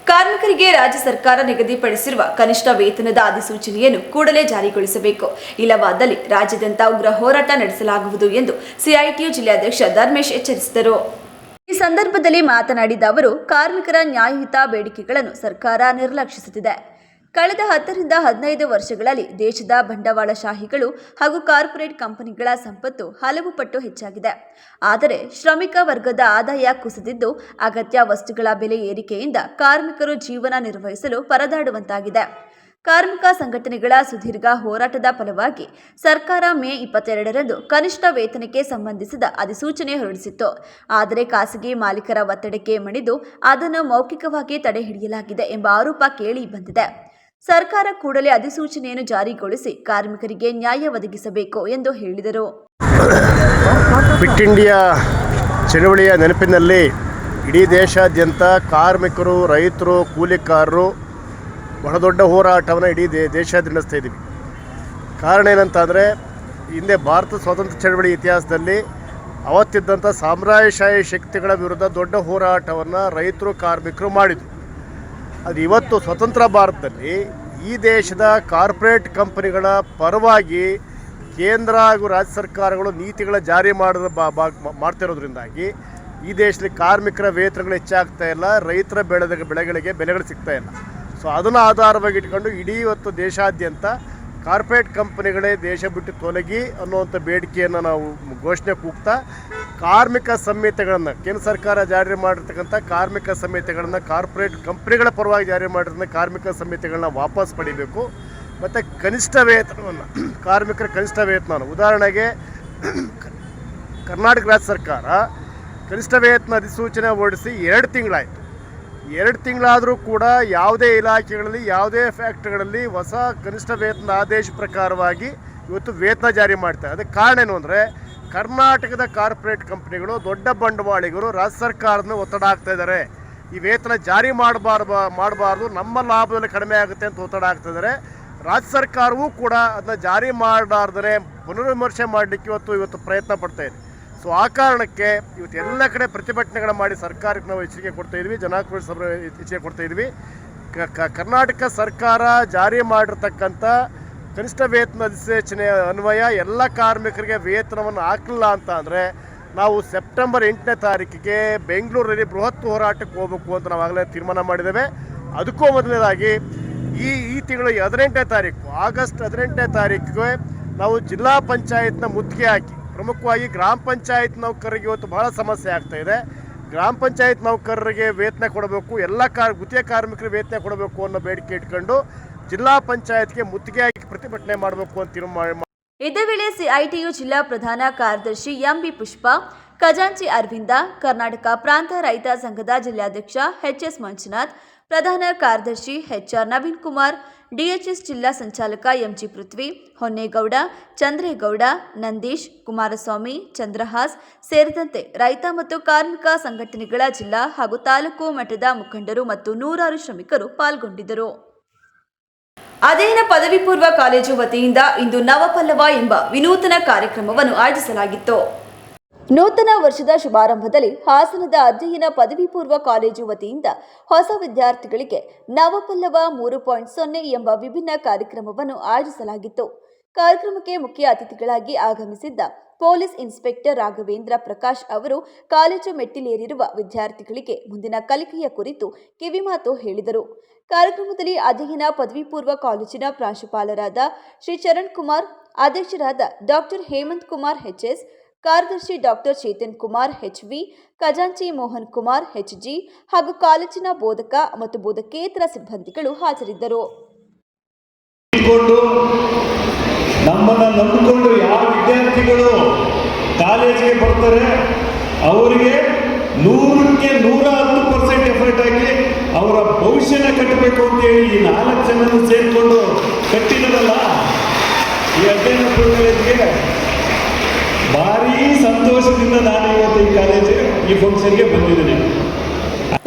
ಕಾರ್ಮಿಕರಿಗೆ ರಾಜ್ಯ ಸರ್ಕಾರ ನಿಗದಿಪಡಿಸಿರುವ ಕನಿಷ್ಠ ವೇತನದ ಅಧಿಸೂಚನೆಯನ್ನು ಕೂಡಲೇ ಜಾರಿಗೊಳಿಸಬೇಕು. ಇಲ್ಲವಾದಲ್ಲಿ ರಾಜ್ಯಾದ್ಯಂತ ಉಗ್ರ ಹೋರಾಟ ನಡೆಸಲಾಗುವುದು ಎಂದು ಸಿಐಟಿಯು ಜಿಲ್ಲಾಧ್ಯಕ್ಷ ಧರ್ಮೇಶ್ ಎಚ್ಚರಿಸಿದರು. ಈ ಸಂದರ್ಭದಲ್ಲಿ ಮಾತನಾಡಿದ ಅವರು, ಕಾರ್ಮಿಕರ ನ್ಯಾಯಯುತ ಬೇಡಿಕೆಗಳನ್ನು ಸರ್ಕಾರ ನಿರ್ಲಕ್ಷಿಸುತ್ತಿದೆ. ಕಳೆದ 10 ರಿಂದ 15 ವರ್ಷಗಳಲ್ಲಿ ದೇಶದ ಬಂಡವಾಳಶಾಹಿಗಳು ಹಾಗೂ ಕಾರ್ಪೊರೇಟ್ ಕಂಪನಿಗಳ ಸಂಪತ್ತು ಹಲವು ಪಟ್ಟು ಹೆಚ್ಚಾಗಿದೆ. ಆದರೆ ಶ್ರಮಿಕ ವರ್ಗದ ಆದಾಯ ಕುಸಿದಿದ್ದು, ಅಗತ್ಯ ವಸ್ತುಗಳ ಬೆಲೆ ಏರಿಕೆಯಿಂದ ಕಾರ್ಮಿಕರು ಜೀವನ ನಿರ್ವಹಿಸಲು ಪರದಾಡುವಂತಾಗಿದೆ. ಕಾರ್ಮಿಕ ಸಂಘಟನೆಗಳ ಸುದೀರ್ಘ ಹೋರಾಟದ ಫಲವಾಗಿ ಸರ್ಕಾರ ಮೇ 22ರಂದು ಕನಿಷ್ಠ ವೇತನಕ್ಕೆ ಸಂಬಂಧಿಸಿದ ಅಧಿಸೂಚನೆ ಹೊರಡಿಸಿತ್ತು. ಆದರೆ ಖಾಸಗಿ ಮಾಲೀಕರ ಒತ್ತಡಕ್ಕೆ ಮಣಿದು ಅದನ್ನು ಮೌಖಿಕವಾಗಿ ತಡೆಹಿಡಿಯಲಾಗಿದೆ ಎಂಬ ಆರೋಪ ಕೇಳಿ ಬಂದಿದೆ. ಸರ್ಕಾರ ಕೂಡಲೇ ಅಧಿಸೂಚನೆಯನ್ನು ಜಾರಿಗೊಳಿಸಿ ಕಾರ್ಮಿಕರಿಗೆ ನ್ಯಾಯ ಒದಗಿಸಬೇಕು ಎಂದು ಹೇಳಿದರು. ಫಿಟ್ ಇಂಡಿಯಾ ಚಳವಳಿಯ ನೆನಪಿನಲ್ಲಿ ಇಡೀ ದೇಶಾದ್ಯಂತ ಕಾರ್ಮಿಕರು, ರೈತರು, ಕೂಲಿಕಾರರು ಬಹಳ ದೊಡ್ಡ ಹೋರಾಟವನ್ನು ಇಡೀ ದೇಶಾದ್ಯಂತ ನಡೆಸ್ತಾ ಇದ್ದೀವಿ. ಕಾರಣ ಏನಂತಂದರೆ, ಹಿಂದೆ ಭಾರತ ಸ್ವಾತಂತ್ರ್ಯ ಚಳವಳಿ ಇತಿಹಾಸದಲ್ಲಿ ಅವತ್ತಿದ್ದಂಥ ಸಾಮ್ರಾಜ್ಯಶಾಹಿ ಶಕ್ತಿಗಳ ವಿರುದ್ಧ ದೊಡ್ಡ ಹೋರಾಟವನ್ನು ರೈತರು, ಕಾರ್ಮಿಕರು ಮಾಡಿದರು. ಅದು ಇವತ್ತು ಸ್ವತಂತ್ರ ಭಾರತದಲ್ಲಿ ಈ ದೇಶದ ಕಾರ್ಪೊರೇಟ್ ಕಂಪನಿಗಳ ಪರವಾಗಿ ಕೇಂದ್ರ ಹಾಗೂ ರಾಜ್ಯ ಸರ್ಕಾರಗಳು ನೀತಿಗಳ ಜಾರಿ ಮಾಡ್ತಿರೋದ್ರಿಂದಾಗಿ ಈ ದೇಶದಲ್ಲಿ ಕಾರ್ಮಿಕರ ವೇತನಗಳು ಹೆಚ್ಚಾಗ್ತಾ ಇಲ್ಲ, ರೈತರ ಬೆಳೆಗಳಿಗೆ ಬೆಲೆಗಳು ಸಿಗ್ತಾ ಇಲ್ಲ. ಸೊ ಅದನ್ನು ಆಧಾರವಾಗಿ ಇಟ್ಕೊಂಡು ಇಡೀ ಇವತ್ತು ದೇಶಾದ್ಯಂತ ಕಾರ್ಪೊರೇಟ್ ಕಂಪನಿಗಳೇ ದೇಶ ಬಿಟ್ಟು ತೊಲಗಿ ಅನ್ನುವಂಥ ಬೇಡಿಕೆಯನ್ನು ನಾವು ಘೋಷಣೆ ಕೂಗ್ತಾ, ಕಾರ್ಮಿಕ ಸಂಹಿತೆಗಳನ್ನು ಕೇಂದ್ರ ಸರ್ಕಾರ ಜಾರಿ ಮಾಡಿರ್ತಕ್ಕಂಥ ಕಾರ್ಮಿಕ ಸಂಹಿತೆಗಳನ್ನು ಕಾರ್ಪೊರೇಟ್ ಕಂಪ್ನಿಗಳ ಪರವಾಗಿ ಜಾರಿ ಮಾಡಿರ್ತಕ್ಕಂಥ ಕಾರ್ಮಿಕ ಸಂಹಿತೆಗಳನ್ನ ವಾಪಸ್ ಪಡಿಬೇಕು. ಮತ್ತು ಕನಿಷ್ಠ ವೇತನವನ್ನು, ಕಾರ್ಮಿಕರ ಕನಿಷ್ಠ ವೇತನ, ಉದಾಹರಣೆಗೆ ಕರ್ನಾಟಕ ರಾಜ್ಯ ಸರ್ಕಾರ ಕನಿಷ್ಠ ವೇತನ ಅಧಿಸೂಚನೆ ಹೊರಡಿಸಿ 2 ತಿಂಗಳಾಯಿತು. 2 ತಿಂಗಳಾದರೂ ಕೂಡ ಯಾವುದೇ ಇಲಾಖೆಗಳಲ್ಲಿ, ಯಾವುದೇ ಫ್ಯಾಕ್ಟ್ರಿಗಳಲ್ಲಿ ಹೊಸ ಕನಿಷ್ಠ ವೇತನ ಆದೇಶ ಪ್ರಕಾರವಾಗಿ ಇವತ್ತು ವೇತನ ಜಾರಿ ಮಾಡ್ತಾರೆ. ಅದಕ್ಕೆ ಕಾರಣ ಏನು ಅಂದರೆ, ಕರ್ನಾಟಕದ ಕಾರ್ಪೊರೇಟ್ ಕಂಪ್ನಿಗಳು, ದೊಡ್ಡ ಬಂಡವಾಳಿಗರು ರಾಜ್ಯ ಸರ್ಕಾರದ ಒತ್ತಡ ಆಗ್ತಾ ಇದ್ದಾರೆ. ಈ ವೇತನ ಜಾರಿ ಮಾಡಬಾರ್ದು, ನಮ್ಮ ಲಾಭದಲ್ಲಿ ಕಡಿಮೆ ಆಗುತ್ತೆ ಅಂತ ಒತ್ತಡ ಆಗ್ತಾ ಇದ್ದಾರೆ. ರಾಜ್ಯ ಸರ್ಕಾರವೂ ಕೂಡ ಅದನ್ನ ಜಾರಿ ಮಾಡಲಾರ್ದೇ ಪುನರ್ವಿಮರ್ಶೆ ಮಾಡಲಿಕ್ಕೆ ಇವತ್ತು ಪ್ರಯತ್ನ ಪಡ್ತಾ ಇದೆ. ಸೊ ಆ ಕಾರಣಕ್ಕೆ ಇವತ್ತು ಎಲ್ಲ ಕಡೆ ಪ್ರತಿಭಟನೆಗಳು ಮಾಡಿ ಸರ್ಕಾರಕ್ಕೆ ನಾವು ಎಚ್ಚರಿಕೆ ಕೊಡ್ತಾ ಇದ್ವಿ, ಜನಾಕ್ರೋಶ ಸಭೆ ಎಚ್ಚರಿಕೆ ಕೊಡ್ತಾ ಇದ್ವಿ. ಕರ್ನಾಟಕ ಸರ್ಕಾರ ಜಾರಿ ಮಾಡಿರ್ತಕ್ಕಂಥ ಕನಿಷ್ಠ ವೇತನ ಅಧಿಸೂಚನೆ ಅನ್ವಯ ಎಲ್ಲ ಕಾರ್ಮಿಕರಿಗೆ ವೇತನವನ್ನು ಹಾಕಲಿಲ್ಲ ಅಂತ ಅಂದರೆ ನಾವು ಸೆಪ್ಟೆಂಬರ್ 8ನೇ ತಾರೀಕಿಗೆ ಬೆಂಗಳೂರಲ್ಲಿ ಬೃಹತ್ ಹೋರಾಟಕ್ಕೆ ಹೋಗಬೇಕು ಅಂತ ನಾವು ಆಗಲೇ ತೀರ್ಮಾನ ಮಾಡಿದ್ದೇವೆ. ಅದಕ್ಕೂ ಮೊದಲನೇದಾಗಿ ಈ ತಿಂಗಳು 18ನೇ ತಾರೀಕು, ಆಗಸ್ಟ್ 18ನೇ ತಾರೀಕಿಗೆ ನಾವು ಜಿಲ್ಲಾ ಪಂಚಾಯತ್ನ ಮುತ್ತಿಗೆ ಹಾಕಿ, ಪ್ರಮುಖವಾಗಿ ಗ್ರಾಮ ಪಂಚಾಯತ್ ನೌಕರರಿಗೆ ಇವತ್ತು ಬಹಳ ಸಮಸ್ಯೆ ಆಗ್ತಾ ಇದೆ. ಗ್ರಾಮ ಪಂಚಾಯತ್ ನೌಕರರಿಗೆ ವೇತನ ಕೊಡಬೇಕು, ಎಲ್ಲ ಗುತ್ತಿಗೆ ಕಾರ್ಮಿಕರಿಗೆ ವೇತನ ಕೊಡಬೇಕು ಅನ್ನೋ ಬೇಡಿಕೆ ಇಟ್ಕೊಂಡು ಜಿಲ್ಲಾ ಪಂಚಾಯತ್ಗೆ ಮುತ್ತಿಗೆ ಹಾಕಿ ಪ್ರತಿಭಟನೆ ಮಾಡಬೇಕು ಅಂತ ತೀರ್ಮಾನ. ಇದೇ ವೇಳೆ ಸಿಐಟಿಯು ಜಿಲ್ಲಾ ಪ್ರಧಾನ ಕಾರ್ಯದರ್ಶಿ ಎಂಬಿ ಪುಷ್ಪ, ಖಜಾಂಚಿ ಅರವಿಂದ, ಕರ್ನಾಟಕ ಪ್ರಾಂತ ರೈತ ಸಂಘದ ಜಿಲ್ಲಾಧ್ಯಕ್ಷ ಎಚ್ಎಸ್ ಮಂಜುನಾಥ್, ಪ್ರಧಾನ ಕಾರ್ಯದರ್ಶಿ ಎಚ್ಆರ್ ನವೀನ್ ಕುಮಾರ್, ಡಿಎಚ್ಎಸ್ ಜಿಲ್ಲಾ ಸಂಚಾಲಕ ಎಂಜಿ ಪೃಥ್ವಿ, ಹೊನ್ನೇಗೌಡ, ಚಂದ್ರೇಗೌಡ, ನಂದೀಶ್, ಕುಮಾರಸ್ವಾಮಿ, ಚಂದ್ರಹಾಸ್ ಸೇರಿದಂತೆ ರೈತ ಮತ್ತು ಕಾರ್ಮಿಕ ಸಂಘಟನೆಗಳ ಜಿಲ್ಲಾ ಹಾಗೂ ತಾಲೂಕು ಮಟ್ಟದ ಮುಖಂಡರು ಮತ್ತು ನೂರಾರು ಶ್ರಮಿಕರು ಪಾಲ್ಗೊಂಡಿದ್ದರು. ಅಧ್ಯಯನ ಪದವಿ ಪೂರ್ವ ಕಾಲೇಜು ವತಿಯಿಂದ ಇಂದು ನವಪಲ್ಲವ ಎಂಬ ವಿನೂತನ ಕಾರ್ಯಕ್ರಮವನ್ನು ಆಯೋಜಿಸಲಾಗಿತ್ತು. ನೂತನ ವರ್ಷದ ಶುಭಾರಂಭದಲ್ಲಿ ಹಾಸನದ ಅಧ್ಯಯನ ಪದವಿ ಪೂರ್ವ ಕಾಲೇಜು ವತಿಯಿಂದ ಹೊಸ ವಿದ್ಯಾರ್ಥಿಗಳಿಗೆ ನವಪಲ್ಲವ 3.0 ಎಂಬ ವಿಭಿನ್ನ ಕಾರ್ಯಕ್ರಮವನ್ನು ಆಯೋಜಿಸಲಾಗಿತ್ತು. ಕಾರ್ಯಕ್ರಮಕ್ಕೆ ಮುಖ್ಯ ಅತಿಥಿಗಳಾಗಿ ಆಗಮಿಸಿದ್ದ ಪೊಲೀಸ್ ಇನ್ಸ್ಪೆಕ್ಟರ್ ರಾಘವೇಂದ್ರ ಪ್ರಕಾಶ್ ಅವರು ಕಾಲೇಜು ಮೆಟ್ಟಿಲೇರಿರುವ ವಿದ್ಯಾರ್ಥಿಗಳಿಗೆ ಮುಂದಿನ ಕಲಿಕೆಯ ಕುರಿತು ಕಿವಿಮಾತು ಹೇಳಿದರು. ಕಾರ್ಯಕ್ರಮದಲ್ಲಿ ಅಧ್ಯಯನ ಪದವಿ ಪೂರ್ವ ಕಾಲೇಜಿನ ಪ್ರಾಂಶುಪಾಲರಾದ ಶ್ರೀ ಚರಣ್ ಕುಮಾರ್, ಅಧ್ಯಕ್ಷರಾದ ಡಾಕ್ಟರ್ ಹೇಮಂತ್ ಕುಮಾರ್ ಎಚ್ಎಸ್, ಕಾರ್ಯದರ್ಶಿ ಡಾಕ್ಟರ್ ಚೇತನ್ ಕುಮಾರ್ ಎಚ್ವಿ, ಖಜಾಂಚಿ ಮೋಹನ್ ಕುಮಾರ್ ಎಚ್ಜಿ ಹಾಗೂ ಕಾಲೇಜಿನ ಬೋಧಕ ಮತ್ತು ಬೋಧಕೇತರ ಸಿಬ್ಬಂದಿಗಳು ಹಾಜರಿದ್ದರು. ಇಟ್ಕೊಂಡು ನಮ್ಮನ್ನು ನಂಬಿಕೊಂಡು ಯಾವ ವಿದ್ಯಾರ್ಥಿಗಳು ಕಾಲೇಜಿಗೆ ಬರ್ತಾರೆ ಅವರಿಗೆ 100ಕ್ಕೆ 110% ಎಫರ್ಟ್ ಹಾಕಿ ಅವರ ಭವಿಷ್ಯನ ಕಟ್ಟಬೇಕು ಅಂತೇಳಿ ಈ 4 ಜನರು ಸೇರಿಕೊಂಡು ಕಟ್ಟಿರೋದಲ್ಲ ಈ ಅಧ್ಯಯನ ಕಾಲೇಜಿಗೆ ಭಾರೀ ಸಂತೋಷದಿಂದ ನಾನು ಇವತ್ತು ಈ ಕಾಲೇಜಿಗೆ ಈ ಫಂಕ್ಷನ್ಗೆ ಬಂದಿದ್ದೇನೆ.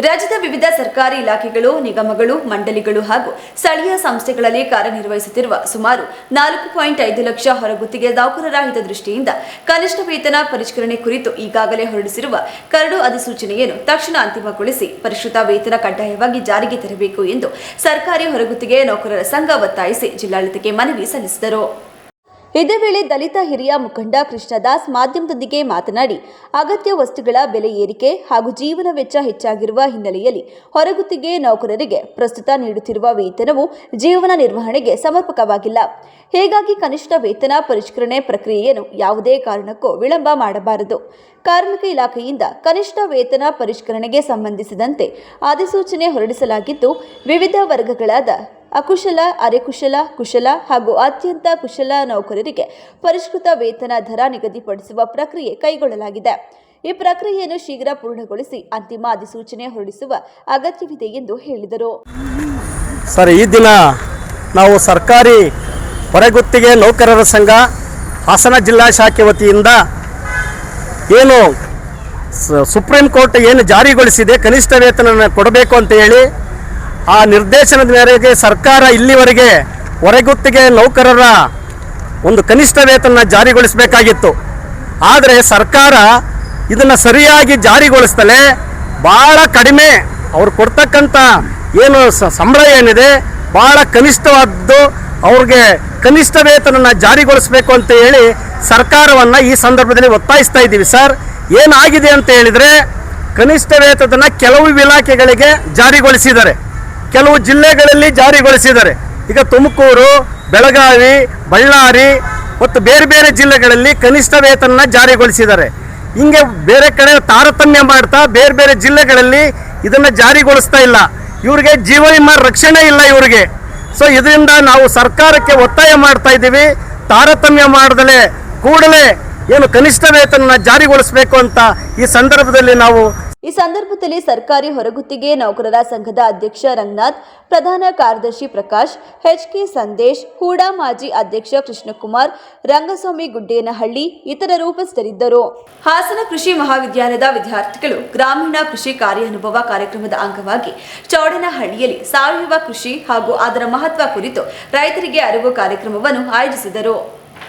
ರಾಜ್ಯದ ವಿವಿಧ ಸರ್ಕಾರಿ ಇಲಾಖೆಗಳು, ನಿಗಮಗಳು, ಮಂಡಳಿಗಳು ಹಾಗೂ ಸ್ಥಳೀಯ ಸಂಸ್ಥೆಗಳಲ್ಲಿ ಕಾರ್ಯನಿರ್ವಹಿಸುತ್ತಿರುವ ಸುಮಾರು 4.5 ಲಕ್ಷ ಹೊರಗುತ್ತಿಗೆ ನೌಕರರ ಹಿತದೃಷ್ಟಿಯಿಂದ ಕನಿಷ್ಠ ವೇತನ ಪರಿಷ್ಕರಣೆ ಕುರಿತು ಈಗಾಗಲೇ ಹೊರಡಿಸಿರುವ ಕರಡು ಅಧಿಸೂಚನೆಯನ್ನು ತಕ್ಷಣ ಅಂತಿಮಗೊಳಿಸಿ ಪರಿಷ್ಕೃತ ವೇತನ ಕಡ್ಡಾಯವಾಗಿ ಜಾರಿಗೆ ತರಬೇಕು ಎಂದು ಸರ್ಕಾರಿ ಹೊರಗುತ್ತಿಗೆ ನೌಕರರ ಸಂಘ ಒತ್ತಾಯಿಸಿ ಜಿಲ್ಲಾಡಳಿತಕ್ಕೆ ಮನವಿ ಸಲ್ಲಿಸಿದರು. ಇದೇ ವೇಳೆ ದಲಿತ ಹಿರಿಯ ಮುಖಂಡ ಕೃಷ್ಣದಾಸ್ ಮಾಧ್ಯಮದೊಂದಿಗೆ ಮಾತನಾಡಿ, ಅಗತ್ಯ ವಸ್ತುಗಳ ಬೆಲೆ ಏರಿಕೆ ಹಾಗೂ ಜೀವನ ವೆಚ್ಚ ಹೆಚ್ಚಾಗಿರುವ ಹಿನ್ನೆಲೆಯಲ್ಲಿ ಹೊರಗುತ್ತಿಗೆ ನೌಕರರಿಗೆ ಪ್ರಸ್ತುತ ನೀಡುತ್ತಿರುವ ವೇತನವು ಜೀವನ ನಿರ್ವಹಣೆಗೆ ಸಮರ್ಪಕವಾಗಿಲ್ಲ. ಹೀಗಾಗಿ ಕನಿಷ್ಠ ವೇತನ ಪರಿಷ್ಕರಣೆ ಪ್ರಕ್ರಿಯೆಯನ್ನು ಯಾವುದೇ ಕಾರಣಕ್ಕೂ ವಿಳಂಬ ಮಾಡಬಾರದು. ಕಾರ್ಮಿಕ ಇಲಾಖೆಯಿಂದ ಕನಿಷ್ಠ ವೇತನ ಪರಿಷ್ಕರಣೆಗೆ ಸಂಬಂಧಿಸಿದಂತೆ ಅಧಿಸೂಚನೆ ಹೊರಡಿಸಲಾಗಿದ್ದು, ವಿವಿಧ ವರ್ಗಗಳಾದ ಅಕುಶಲ, ಅರೆಕುಶಲ, ಕುಶಲ ಹಾಗೂ ಅತ್ಯಂತ ಕುಶಲ ನೌಕರರಿಗೆ ಪರಿಷ್ಕೃತ ವೇತನ ದರ ನಿಗದಿಪಡಿಸುವ ಪ್ರಕ್ರಿಯೆ ಕೈಗೊಳ್ಳಲಾಗಿದೆ. ಈ ಪ್ರಕ್ರಿಯೆಯನ್ನು ಶೀಘ್ರ ಪೂರ್ಣಗೊಳಿಸಿ ಅಂತಿಮ ಅಧಿಸೂಚನೆ ಹೊರಡಿಸುವ ಅಗತ್ಯವಿದೆ ಎಂದು ಹೇಳಿದರು. ಸರ್, ಈ ದಿನ ನಾವು ಸರ್ಕಾರಿ ಹೊರಗುತ್ತಿಗೆ ನೌಕರರ ಸಂಘ ಹಾಸನ ಜಿಲ್ಲಾ ಶಾಖೆ ವತಿಯಿಂದ ಏನು ಸುಪ್ರೀಂ ಕೋರ್ಟ್ ಏನು ಜಾರಿಗೊಳಿಸಿದೆ ಕನಿಷ್ಠ ವೇತನ ಕೊಡಬೇಕು ಅಂತ ಹೇಳಿ, ಆ ನಿರ್ದೇಶನದ ಮೇರೆಗೆ ಸರ್ಕಾರ ಇಲ್ಲಿವರೆಗೆ ಹೊರಗುತ್ತಿಗೆ ನೌಕರರ ಒಂದು ಕನಿಷ್ಠ ವೇತನ ಜಾರಿಗೊಳಿಸಬೇಕಾಗಿತ್ತು. ಆದರೆ ಸರ್ಕಾರ ಇದನ್ನು ಸರಿಯಾಗಿ ಜಾರಿಗೊಳಿಸ್ತಲೇ ಭಾಳ ಕಡಿಮೆ ಅವ್ರು ಕೊಡ್ತಕ್ಕಂಥ ಏನು ಸಂಬಳ ಏನಿದೆ ಭಾಳ ಕನಿಷ್ಠವಾದ್ದು, ಅವ್ರಿಗೆ ಕನಿಷ್ಠ ವೇತನ ಜಾರಿಗೊಳಿಸಬೇಕು ಅಂತ ಹೇಳಿ ಸರ್ಕಾರವನ್ನು ಈ ಸಂದರ್ಭದಲ್ಲಿ ಒತ್ತಾಯಿಸ್ತಾ ಇದ್ದೀವಿ. ಸರ್, ಏನಾಗಿದೆ ಅಂತ ಹೇಳಿದರೆ, ಕನಿಷ್ಠ ವೇತನ ಕೆಲವು ಇಲಾಖೆಗಳಿಗೆ ಜಾರಿಗೊಳಿಸಿದ್ದಾರೆ, ಕೆಲವು ಜಿಲ್ಲೆಗಳಲ್ಲಿ ಜಾರಿಗೊಳಿಸಿದ್ದಾರೆ. ಈಗ ತುಮಕೂರು, ಬೆಳಗಾವಿ, ಬಳ್ಳಾರಿ ಮತ್ತು ಬೇರೆ ಬೇರೆ ಜಿಲ್ಲೆಗಳಲ್ಲಿ ಕನಿಷ್ಠ ವೇತನ ಜಾರಿಗೊಳಿಸಿದ್ದಾರೆ. ಹಿಂಗೆ ಬೇರೆ ಕಡೆ ತಾರತಮ್ಯ ಮಾಡ್ತಾ ಬೇರೆ ಬೇರೆ ಜಿಲ್ಲೆಗಳಲ್ಲಿ ಇದನ್ನು ಜಾರಿಗೊಳಿಸ್ತಾ ಇಲ್ಲ. ಇವ್ರಿಗೆ ಜೀವ ವಿಮಾ ರಕ್ಷಣೆ ಇಲ್ಲ ಇವರಿಗೆ. ಸೊ ಇದರಿಂದ ನಾವು ಸರ್ಕಾರಕ್ಕೆ ಒತ್ತಾಯ ಮಾಡ್ತಾ ಇದ್ದೀವಿ, ತಾರತಮ್ಯ ಮಾಡದಲೇ ಕೂಡಲೇ ಏನು ಕನಿಷ್ಠ ವೇತನ ಜಾರಿಗೊಳಿಸಬೇಕು ಅಂತ ಈ ಸಂದರ್ಭದಲ್ಲಿ ಸರ್ಕಾರಿ ಹೊರಗುತ್ತಿಗೆ ನೌಕರರ ಸಂಘದ ಅಧ್ಯಕ್ಷ ರಂಗನಾಥ್, ಪ್ರಧಾನ ಕಾರ್ಯದರ್ಶಿ ಪ್ರಕಾಶ್, HK ಸಂದೇಶ್, ಹೂಡಾ ಮಾಜಿ ಅಧ್ಯಕ್ಷ ಕೃಷ್ಣಕುಮಾರ್, ರಂಗಸ್ವಾಮಿ ಗುಡ್ಡೇನಹಳ್ಳಿ ಇತರರು ಉಪಸ್ಥಿತರಿದ್ದರು. ಹಾಸನ ಕೃಷಿ ಮಹಾವಿದ್ಯಾಲಯದ ವಿದ್ಯಾರ್ಥಿಗಳು ಗ್ರಾಮೀಣ ಕೃಷಿ ಕಾರ್ಯಾನುಭವ ಕಾರ್ಯಕ್ರಮದ ಅಂಗವಾಗಿ ಚೌಡನಹಳ್ಳಿಯಲ್ಲಿ ಸಾವಯವ ಕೃಷಿ ಹಾಗೂ ಅದರ ಮಹತ್ವ ಕುರಿತು ರೈತರಿಗೆ ಅರಿವು ಕಾರ್ಯಕ್ರಮವನ್ನು ಆಯೋಜಿಸಿದರು.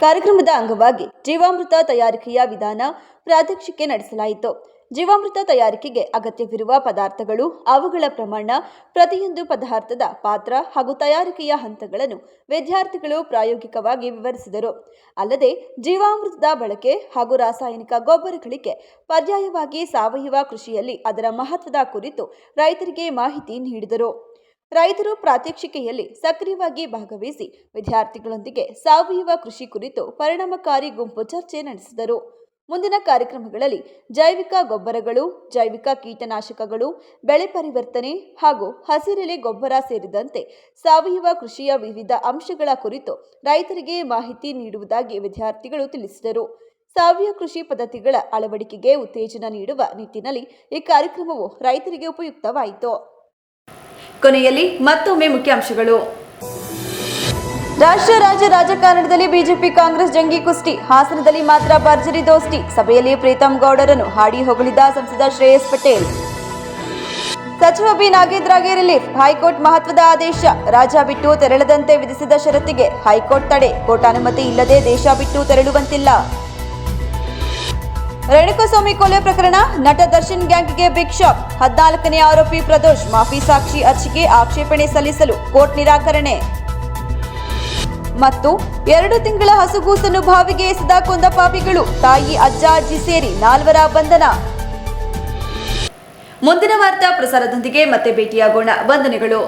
ಕಾರ್ಯಕ್ರಮದ ಅಂಗವಾಗಿ ಜೀವಾಮೃತ ತಯಾರಿಕೆಯ ವಿಧಾನ ಪ್ರಾತ್ಯಕ್ಷಿಕೆ ನಡೆಸಲಾಯಿತು. ಜೀವಾಮೃತ ತಯಾರಿಕೆಗೆ ಅಗತ್ಯವಿರುವ ಪದಾರ್ಥಗಳು, ಅವುಗಳ ಪ್ರಮಾಣ, ಪ್ರತಿಯೊಂದು ಪದಾರ್ಥದ ಪಾತ್ರ ಹಾಗೂ ತಯಾರಿಕೆಯ ಹಂತಗಳನ್ನು ವಿದ್ಯಾರ್ಥಿಗಳು ಪ್ರಾಯೋಗಿಕವಾಗಿ ವಿವರಿಸಿದರು. ಅಲ್ಲದೆ ಜೀವಾಮೃತದ ಬಳಕೆ ಹಾಗೂ ರಾಸಾಯನಿಕ ಗೊಬ್ಬರಗಳಿಗೆ ಪರ್ಯಾಯವಾಗಿ ಸಾವಯವ ಕೃಷಿಯಲ್ಲಿ ಅದರ ಮಹತ್ವದ ಕುರಿತು ರೈತರಿಗೆ ಮಾಹಿತಿ ನೀಡಿದರು. ರೈತರು ಪ್ರಾತ್ಯಕ್ಷಿಕೆಯಲ್ಲಿ ಸಕ್ರಿಯವಾಗಿ ಭಾಗವಹಿಸಿ ವಿದ್ಯಾರ್ಥಿಗಳೊಂದಿಗೆ ಸಾವಯವ ಕೃಷಿ ಕುರಿತು ಪರಿಣಾಮಕಾರಿ ಗುಂಪು ಚರ್ಚೆ ನಡೆಸಿದರು. ಮುಂದಿನ ಕಾರ್ಯಕ್ರಮಗಳಲ್ಲಿ ಜೈವಿಕ ಗೊಬ್ಬರಗಳು, ಜೈವಿಕ ಕೀಟನಾಶಕಗಳು, ಬೆಳೆ ಪರಿವರ್ತನೆ ಹಾಗೂ ಹಸಿರೆಲೆ ಗೊಬ್ಬರ ಸೇರಿದಂತೆ ಸಾವಯವ ಕೃಷಿಯ ವಿವಿಧ ಅಂಶಗಳ ಕುರಿತು ರೈತರಿಗೆ ಮಾಹಿತಿ ನೀಡುವುದಾಗಿ ವಿದ್ಯಾರ್ಥಿಗಳು ತಿಳಿಸಿದರು. ಸಾವಯವ ಕೃಷಿ ಪದ್ಧತಿಗಳ ಅಳವಡಿಕೆಗೆ ಉತ್ತೇಜನ ನೀಡುವ ನಿಟ್ಟಿನಲ್ಲಿ ಈ ಕಾರ್ಯಕ್ರಮವು ರೈತರಿಗೆ ಉಪಯುಕ್ತವಾಯಿತು. ಕೊನೆಯಲ್ಲಿ ಮತ್ತೊಮ್ಮೆ ಮುಖ್ಯಾಂಶಗಳು. ರಾಷ್ಟ್ರ ರಾಜ್ಯ ರಾಜಕಾರಣದಲ್ಲಿ ಬಿಜೆಪಿ ಕಾಂಗ್ರೆಸ್ ಜಂಗಿ ಕುಸ್ತಿ, ಹಾಸನದಲ್ಲಿ ಮಾತ್ರ ಭರ್ಜರಿ ದೋಸ್ತಿ. ಸಭೆಯಲ್ಲಿ ಪ್ರೀತಂ ಗೌಡರನ್ನು ಹಾಡಿ ಹೊಗಳಿದ ಸಂಸದ ಶ್ರೇಯಸ್ ಪಟೇಲ್. ಸಚಿವ ಬಿ ನಾಗೇಂದ್ರಗೆ ರಿಲೀಫ್, ಹೈಕೋರ್ಟ್ ಮಹತ್ವದ ಆದೇಶ. ರಾಜ್ಯ ಬಿಟ್ಟು ತೆರಳದಂತೆ ವಿಧಿಸಿದ ಷರತ್ತಿಗೆ ಹೈಕೋರ್ಟ್ ತಡೆ, ಕೋರ್ಟ್ ಅನುಮತಿ ಇಲ್ಲದೆ ದೇಶ ಬಿಟ್ಟು ತೆರಳುವಂತಿಲ್ಲ. ರೇಣುಕಾಸ್ವಾಮಿ ಕೊಲೆ ಪ್ರಕರಣ, ನಟ ದರ್ಶನ್ ಗ್ಯಾಂಗ್ಗೆ ಬಿಗ್ ಶಾಕ್. 14ನೇ ಆರೋಪಿ ಪ್ರದೋಷ್ ಮಾಫಿ ಸಾಕ್ಷಿ ಅರ್ಜಿಗೆ ಆಕ್ಷೇಪಣೆ ಸಲ್ಲಿಸಲು ಕೋರ್ಟ್ ನಿರಾಕರಣೆ. ಮತ್ತು 2 ತಿಂಗಳ ಹಸುಗೂಸನ್ನು ಬಾವಿಗೆ ಎಸೆದ ಕೊಂದ ಪಾಪಿಗಳು, ತಾಯಿ, ಅಜ್ಜ, ಅಜ್ಜಿ ಸೇರಿ 4 ಬಂಧನ. ಮುಂದಿನ ವಾರ್ತಾ ಪ್ರಸಾರದೊಂದಿಗೆ ಮತ್ತೆ ಭೇಟಿಯಾಗೋಣ. ವಂದನೆಗಳು.